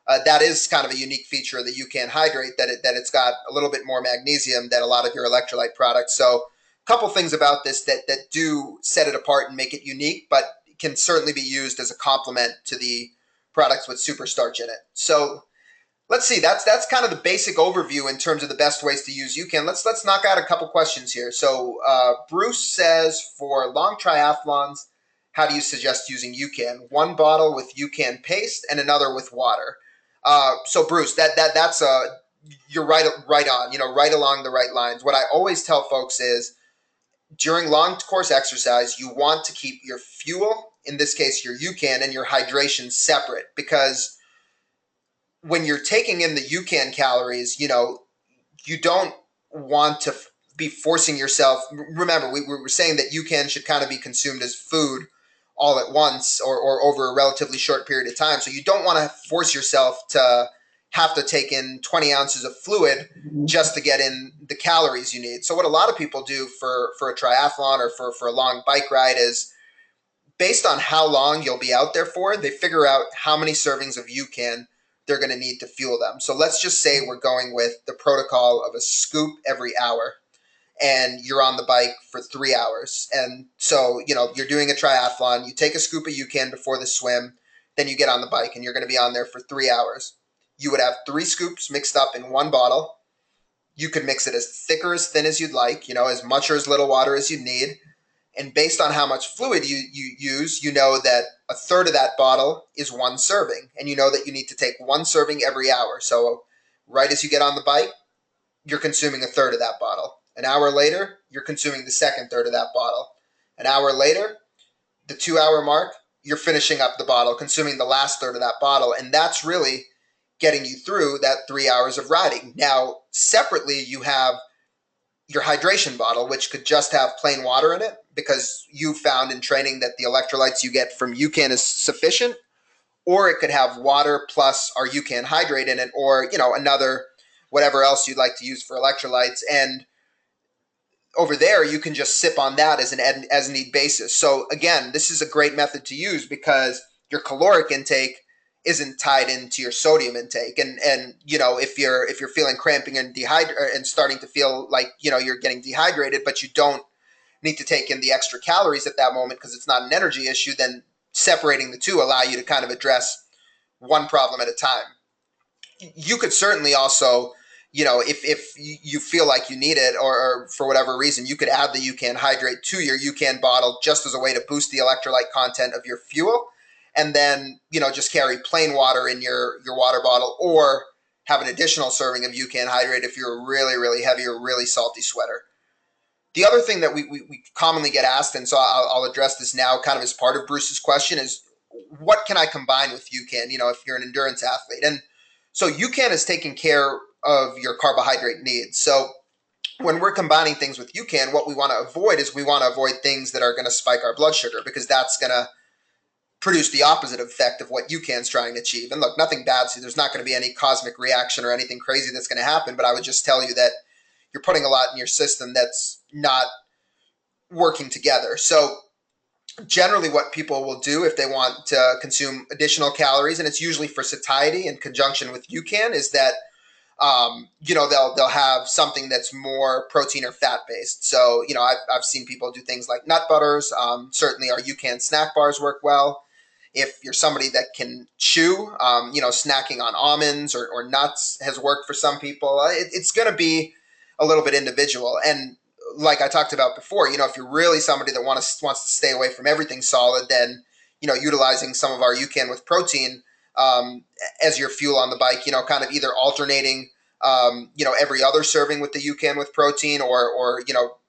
that is kind of a unique feature of the UCAN Hydrate, that it's got a little bit more magnesium than a lot of your electrolyte products. So a couple things about this that do set it apart and make it unique, but can certainly be used as a complement to the products with superstarch in it. So let's see, that's kind of the basic overview in terms of the best ways to use UCAN. Let's knock out a couple questions here. So Bruce says, for long triathlons, how do you suggest using UCAN? One bottle with UCAN paste and another with water. So Bruce, that's you're right on, right along the right lines. What I always tell folks is, during long course exercise, you want to keep your fuel, in this case your UCAN, and your hydration separate, because when you're taking in the UCAN calories, you don't want to be forcing yourself. Remember, we were saying that UCAN should kind of be consumed as food all at once or over a relatively short period of time. So you don't want to force yourself to have to take in 20 ounces of fluid just to get in the calories you need. So what a lot of people do for a triathlon or for a long bike ride is, based on how long you'll be out there for, they figure out how many servings of UCAN they're going to need to fuel them. So let's just say we're going with the protocol of a scoop every hour, and you're on the bike for 3 hours. And so, you're doing a triathlon, you take a scoop of UCAN before the swim, then you get on the bike and you're going to be on there for 3 hours. You would have 3 scoops mixed up in one bottle. You could mix it as thick or as thin as you'd like, as much or as little water as you need. And based on how much fluid you use, you know that a third of that bottle is 1 serving. And you know that you need to take 1 serving every hour. So right as you get on the bike, you're consuming a third of that bottle. An hour later, you're consuming the second third of that bottle. An hour later, the 2-hour mark, you're finishing up the bottle, consuming the last third of that bottle. And that's really getting you through that 3 hours of riding. Now, separately, you have your hydration bottle, which could just have plain water in it, because you found in training that the electrolytes you get from UCAN is sufficient, or it could have water plus our UCAN Hydrate in it, or, another, whatever else you'd like to use for electrolytes. And over there, you can just sip on that as a need basis. So again, this is a great method to use because your caloric intake isn't tied into your sodium intake. And if you're feeling cramping and and starting to feel like, you're getting dehydrated, but you don't need to take in the extra calories at that moment because it's not an energy issue, then separating the two allow you to kind of address one problem at a time. You could certainly also, if you feel like you need it, or for whatever reason, you could add the UCAN Hydrate to your UCAN bottle just as a way to boost the electrolyte content of your fuel. And then, just carry plain water in your water bottle, or have an additional serving of UCAN Hydrate if you're a really, really heavy or really salty sweater. The other thing that we commonly get asked, and so I'll address this now kind of as part of Bruce's question, is what can I combine with UCAN, if you're an endurance athlete? And so UCAN is taking care of your carbohydrate needs. So when we're combining things with UCAN, what we want to avoid is we want to avoid things that are going to spike our blood sugar, because that's going to produce the opposite effect of what UCAN's trying to achieve. And look, nothing bad, so there's not going to be any cosmic reaction or anything crazy that's going to happen, but I would just tell you that you're putting a lot in your system that's not working together. So generally what people will do if they want to consume additional calories, and it's usually for satiety in conjunction with UCAN, is that they'll have something that's more protein or fat based. So I've seen people do things like nut butters. Certainly our UCAN snack bars work well. If you're somebody that can chew, snacking on almonds or nuts has worked for some people. It's going to be a little bit individual. And like I talked about before, if you're really somebody that wants to stay away from everything solid, then, utilizing some of our UCAN with protein as your fuel on the bike, kind of either alternating, every other serving with the UCAN with protein, or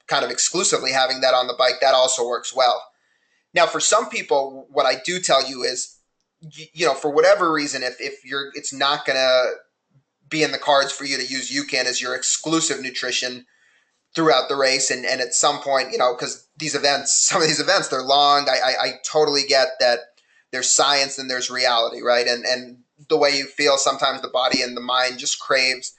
kind of exclusively having that on the bike, that also works well. Now, for some people, what I do tell you is, for whatever reason, if it's not going to be in the cards for you to use UCAN as your exclusive nutrition throughout the race, and at some point, because some of these events, they're long. I totally get that there's science and there's reality, right? And the way you feel, sometimes the body and the mind just craves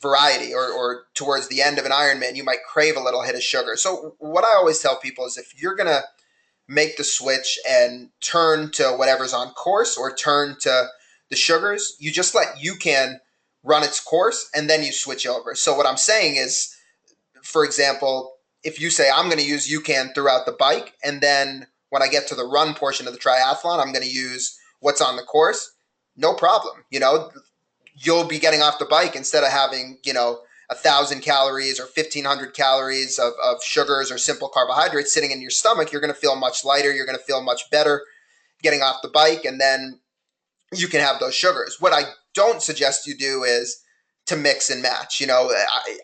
variety, or towards the end of an Ironman, you might crave a little hit of sugar. So what I always tell people is, if you're going to make the switch and turn to whatever's on course, or turn to the sugars, you just let UCAN run its course and then you switch over. So what I'm saying is, for example, if you say, I'm going to use UCAN throughout the bike, and then when I get to the run portion of the triathlon, I'm going to use what's on the course, no problem. You'll be getting off the bike, instead of having, 1,000 calories or 1,500 calories of sugars or simple carbohydrates sitting in your stomach, you're going to feel much lighter. You're going to feel much better getting off the bike, and then you can have those sugars. What I don't suggest you do is to mix and match.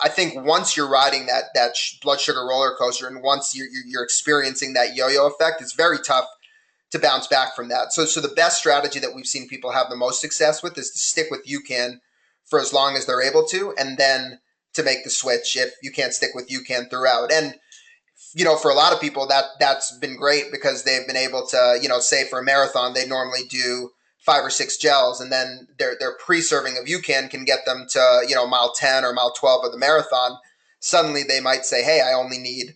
I think once you're riding that blood sugar roller coaster, and once you're experiencing that yo-yo effect, it's very tough to bounce back from that. So the best strategy that we've seen people have the most success with is to stick with UCAN for as long as they're able to, and then to make the switch if you can't stick with UCAN throughout. And for a lot of people, that's been great, because they've been able to, say for a marathon, they normally do 5 or 6 gels, and then their pre-serving of UCAN can get them to, mile 10 or mile 12 of the marathon. Suddenly they might say, hey, I only need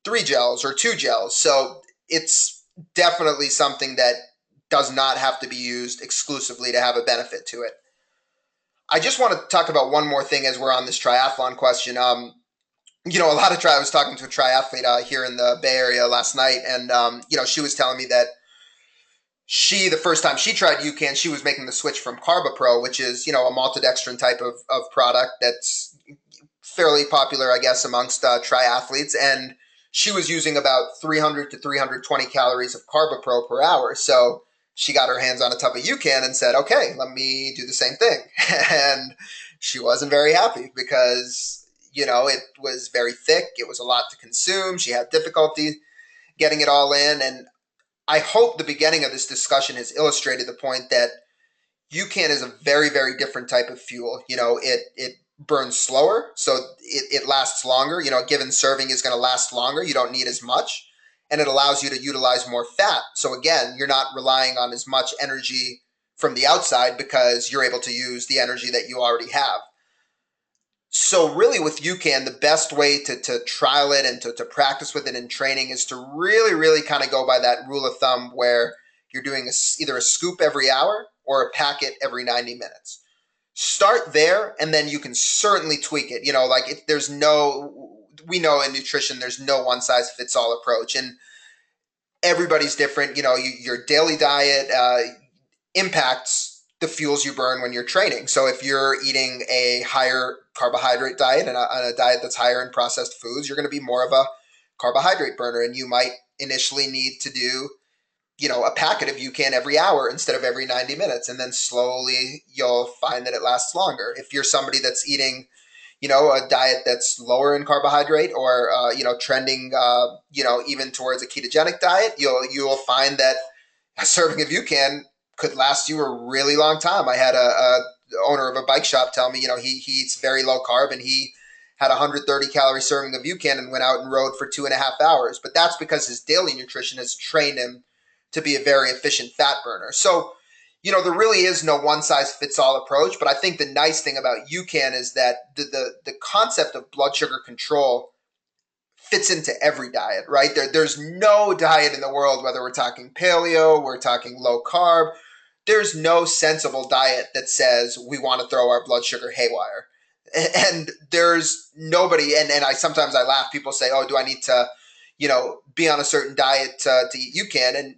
3 gels or 2 gels. So it's definitely something that does not have to be used exclusively to have a benefit to it. I just want to talk about one more thing as we're on this triathlon question. I was talking to a triathlete here in the Bay Area last night, and she was telling me that the first time she tried UCAN, she was making the switch from CarbaPro, which is, a maltodextrin type of product that's fairly popular, I guess, amongst triathletes. And she was using about 300 to 320 calories of CarbaPro per hour. So she got her hands on a tub of UCAN and said, okay, let me do the same thing. And she wasn't very happy, because, it was very thick. It was a lot to consume. She had difficulty getting it all in. And I hope the beginning of this discussion has illustrated the point that UCAN is a very, very different type of fuel. It burns slower, so it lasts longer. A given serving is going to last longer. You don't need as much, and it allows you to utilize more fat. So again, you're not relying on as much energy from the outside, because you're able to use the energy that you already have. So really with UCAN, the best way to trial it and to practice with it in training is to really, really kind of go by that rule of thumb where you're doing either a scoop every hour or a packet every 90 minutes. Start there, and then you can certainly tweak it. We know in nutrition, there's no one size fits all approach. And everybody's different. Your daily diet impacts the fuels you burn when you're training. So if you're eating a higher carbohydrate diet and a diet that's higher in processed foods, you're going to be more of a carbohydrate burner, and you might initially need to do a packet of UCAN every hour instead of every 90 minutes. And then slowly you'll find that it lasts longer. If you're somebody that's eating, a diet that's lower in carbohydrate or, trending, even towards a ketogenic diet, you'll find that a serving of UCAN could last you a really long time. I had a owner of a bike shop tell me, he eats very low carb, and he had a 130 calorie serving of UCAN and went out and rode for 2.5 hours. But that's because his daily nutrition has trained him to be a very efficient fat burner. So, there really is no one size fits all approach. But I think the nice thing about UCAN is that the concept of blood sugar control fits into every diet, right? There's no diet in the world, whether we're talking paleo, we're talking low carb, there's no sensible diet that says we want to throw our blood sugar haywire. And there's nobody, and sometimes I laugh, people say, oh, do I need to, be on a certain diet to eat UCAN? And,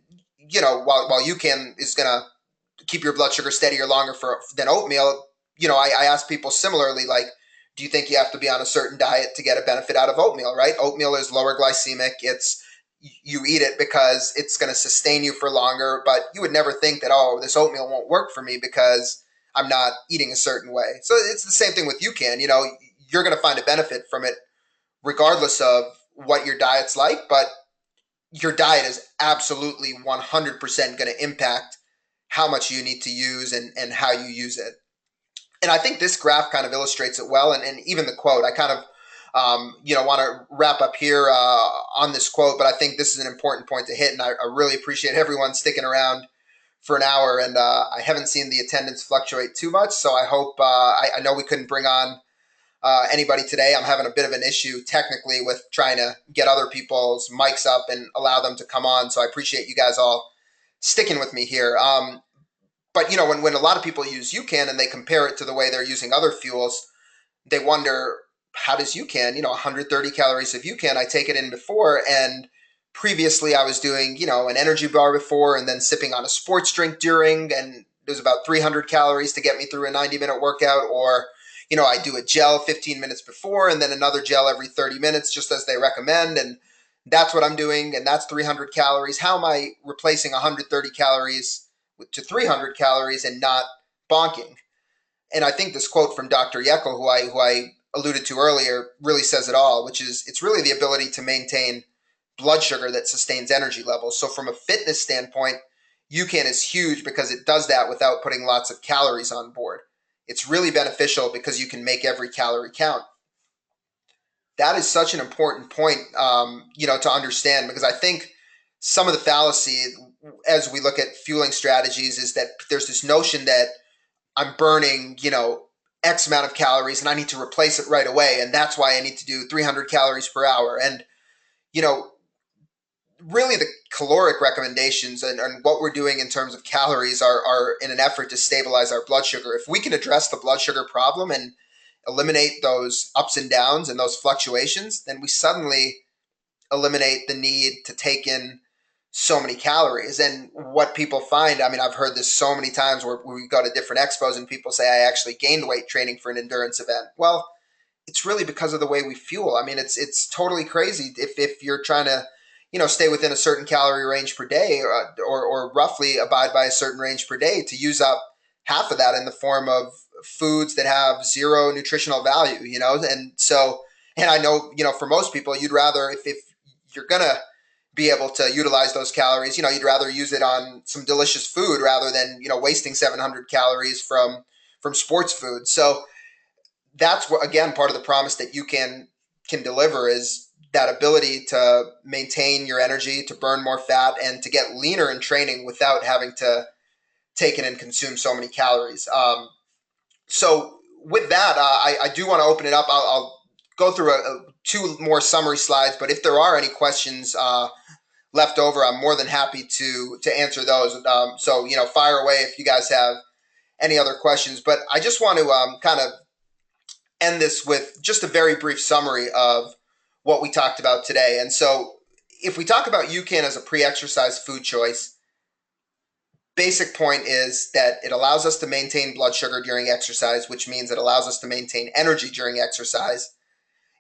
while UCAN is going to keep your blood sugar steadier longer than oatmeal, I ask people similarly, like, do you think you have to be on a certain diet to get a benefit out of oatmeal, right? Oatmeal is lower glycemic. You eat it because it's going to sustain you for longer, but you would never think that, oh, this oatmeal won't work for me because I'm not eating a certain way. So it's the same thing with UCAN. You're going to find a benefit from it regardless of what your diet's like, but your diet is absolutely 100% going to impact how much you need to use and how you use it. And I think this graph kind of illustrates it well. And even the quote, I kind of, want to wrap up here on this quote, but I think this is an important point to hit. And I really appreciate everyone sticking around for an hour. And I haven't seen the attendance fluctuate too much. So I hope, I know we couldn't bring on anybody today. I'm having a bit of an issue technically with trying to get other people's mics up and allow them to come on. So I appreciate you guys all sticking with me here. But when a lot of people use UCAN and they compare it to the way they're using other fuels, they wonder, how does UCAN, 130 calories of UCAN, I take it in before, and previously I was doing, an energy bar before and then sipping on a sports drink during, and it was about 300 calories to get me through a 90-minute workout. Or I do a gel 15 minutes before and then another gel every 30 minutes, just as they recommend. And that's what I'm doing. And that's 300 calories. How am I replacing 130 calories to 300 calories and not bonking? And I think this quote from Dr. Yeckel, who I alluded to earlier, really says it all, which is it's really the ability to maintain blood sugar that sustains energy levels. So from a fitness standpoint, UCAN is huge because it does that without putting lots of calories on board. It's really beneficial because you can make every calorie count. That is such an important point, to understand, because I think some of the fallacy as we look at fueling strategies is that there's this notion that I'm burning, X amount of calories and I need to replace it right away. And that's why I need to do 300 calories per hour. And, really the caloric recommendations and what we're doing in terms of calories are in an effort to stabilize our blood sugar. If we can address the blood sugar problem and eliminate those ups and downs and those fluctuations, then we suddenly eliminate the need to take in so many calories. And what people find, I've heard this so many times where we go to different expos and people say, I actually gained weight training for an endurance event. Well, it's really because of the way we fuel. It's totally crazy if you're trying to, stay within a certain calorie range per day or roughly abide by a certain range per day, to use up half of that in the form of foods that have zero nutritional value, And so, and I know, for most people, you'd rather, if you're going to be able to utilize those calories, you'd rather use it on some delicious food rather than, wasting 700 calories from sports food. So that's what, again, part of the promise that UCAN can deliver is that ability to maintain your energy, to burn more fat, and to get leaner in training without having to take in and consume so many calories. So with that, I do want to open it up. I'll go through two more summary slides, but if there are any questions left over, I'm more than happy to answer those. So, fire away if you guys have any other questions. But I just want to kind of end this with just a very brief summary of what we talked about today. And so if we talk about UCAN as a pre-exercise food choice, basic point is that it allows us to maintain blood sugar during exercise, which means it allows us to maintain energy during exercise.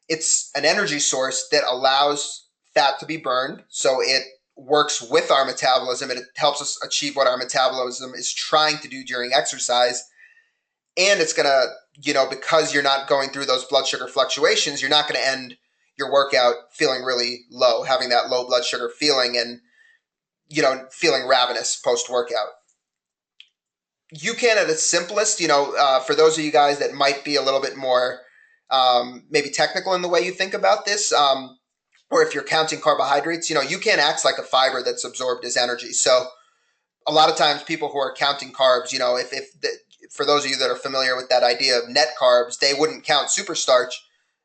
It's an energy source that allows fat to be burned, so it works with our metabolism. It helps us achieve what our metabolism is trying to do during exercise. And it's going to, because you're not going through those blood sugar fluctuations, you're not going to end your workout feeling really low, having that low blood sugar feeling and, feeling ravenous post-workout. UCAN at its simplest, for those of you guys that might be a little bit more maybe technical in the way you think about this, or if you're counting carbohydrates, UCAN acts like a fiber that's absorbed as energy. So a lot of times people who are counting carbs, for those of you that are familiar with that idea of net carbs, they wouldn't count superstarch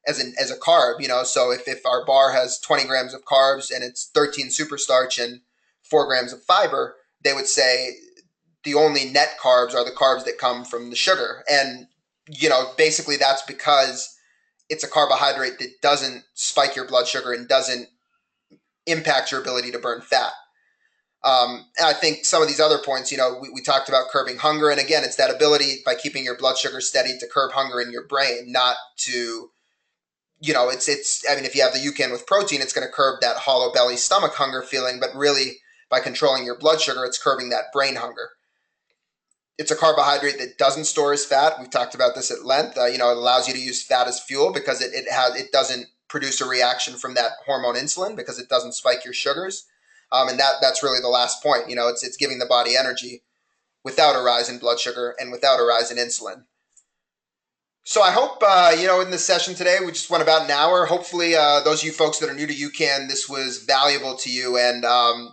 as a carb, So if our bar has 20 grams of carbs and it's 13 superstarch and 4 grams of fiber, they would say the only net carbs are the carbs that come from the sugar. And, basically that's because it's a carbohydrate that doesn't spike your blood sugar and doesn't impact your ability to burn fat. And I think some of these other points, we talked about curbing hunger. And again, it's that ability by keeping your blood sugar steady to curb hunger in your brain, not to, if you have the UCAN with protein, it's going to curb that hollow belly stomach hunger feeling. But really, by controlling your blood sugar, it's curbing that brain hunger. It's a carbohydrate that doesn't store as fat. We've talked about this at length. It allows you to use fat as fuel because it doesn't produce a reaction from that hormone insulin because it doesn't spike your sugars. And that's really the last point. It's giving the body energy without a rise in blood sugar and without a rise in insulin. So I hope, in this session today, we just went about an hour. Hopefully, those of you folks that are new to UCAN, this was valuable to you. And,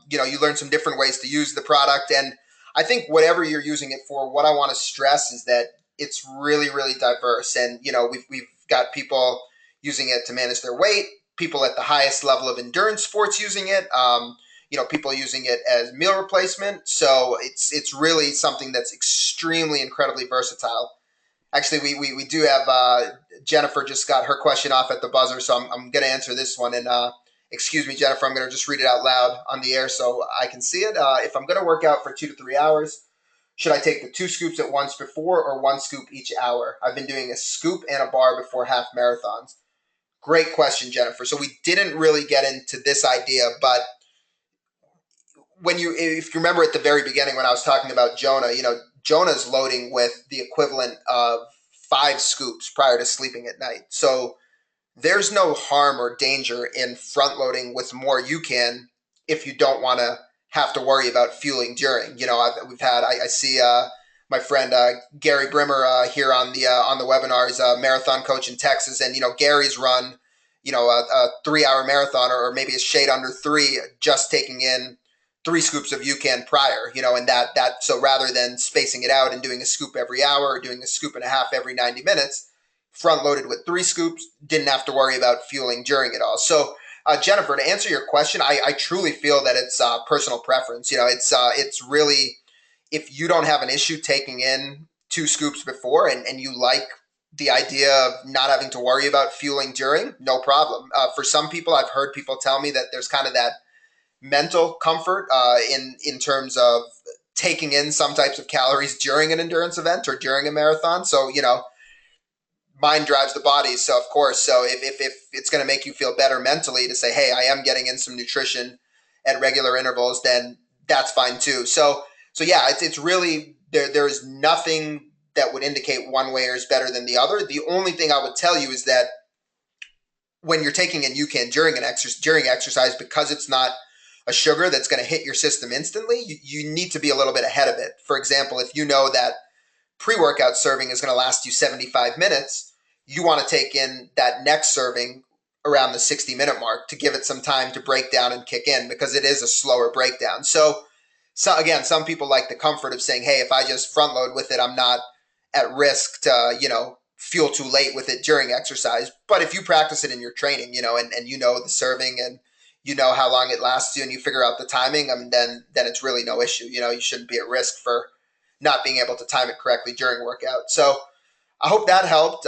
you learned some different ways to use the product. And I think whatever you're using it for, what I want to stress is that it's really, really diverse. And, we've got people using it to manage their weight, people at the highest level of endurance sports using it, people using it as meal replacement. So it's really something that's extremely, incredibly versatile. Actually, we do have Jennifer just got her question off at the buzzer, so I'm going to answer this one. And excuse me, Jennifer, I'm going to just read it out loud on the air so I can see it. If I'm going to work out for 2 to 3 hours, should I take the 2 scoops at once before or 1 scoop each hour? I've been doing a scoop and a bar before half marathons. Great question, Jennifer. So we didn't really get into this idea, but if you remember at the very beginning when I was talking about Jonah, Jonah's loading with the equivalent of 5 scoops prior to sleeping at night. So there's no harm or danger in front loading with more UCAN if you don't want to have to worry about fueling during. I see my friend Gary Brimmer here on the webinar is a marathon coach in Texas, and Gary's run a 3-hour marathon or maybe a shade under 3, just taking in 3 scoops of UCAN prior, and that so rather than spacing it out and doing a scoop every hour or doing a scoop and a half every 90 minutes, front loaded with 3 scoops, didn't have to worry about fueling during it all. So Jennifer, to answer your question, I truly feel that it's personal preference. It's really, if you don't have an issue taking in 2 scoops before and you like the idea of not having to worry about fueling during, no problem. For some people, I've heard people tell me that there's kind of that mental comfort in terms of taking in some types of calories during an endurance event or during a marathon. So, mind drives the body. So of course, if it's going to make you feel better mentally to say, hey, I am getting in some nutrition at regular intervals, then that's fine too. So yeah, it's really, there's nothing that would indicate one way is better than the other. The only thing I would tell you is that when you're taking in UCAN during exercise, because it's not a sugar that's going to hit your system instantly, you need to be a little bit ahead of it. For example, if you know that pre-workout serving is going to last you 75 minutes, you want to take in that next serving around the 60-minute mark to give it some time to break down and kick in, because it is a slower breakdown. So again, some people like the comfort of saying, hey, if I just front load with it, I'm not at risk to, fuel too late with it during exercise. But if you practice it in your training, and the serving and how long it lasts you and you figure out the timing, then it's really no issue. You shouldn't be at risk for not being able to time it correctly during workout. So I hope that helped.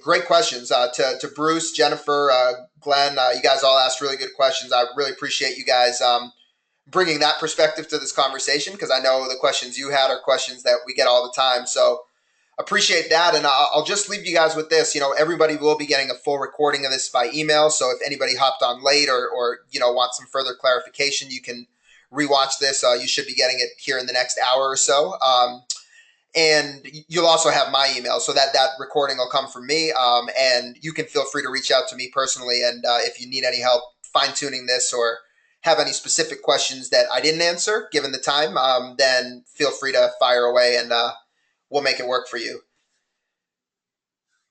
Great questions to Bruce, Jennifer, Glenn. You guys all asked really good questions. I really appreciate you guys bringing that perspective to this conversation, because I know the questions you had are questions that we get all the time. So appreciate that. And I'll just leave you guys with this. Everybody will be getting a full recording of this by email. So if anybody hopped on late or want some further clarification, you can rewatch this. You should be getting it here in the next hour or so. And you'll also have my email, so that recording will come from me. And you can feel free to reach out to me personally. And if you need any help fine-tuning this or have any specific questions that I didn't answer given the time, then feel free to fire away, and we'll make it work for you.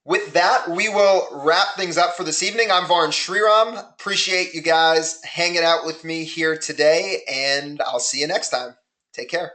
With that, we will wrap things up for this evening. I'm Varun Sriram. Appreciate you guys hanging out with me here today, and I'll see you next time. Take care.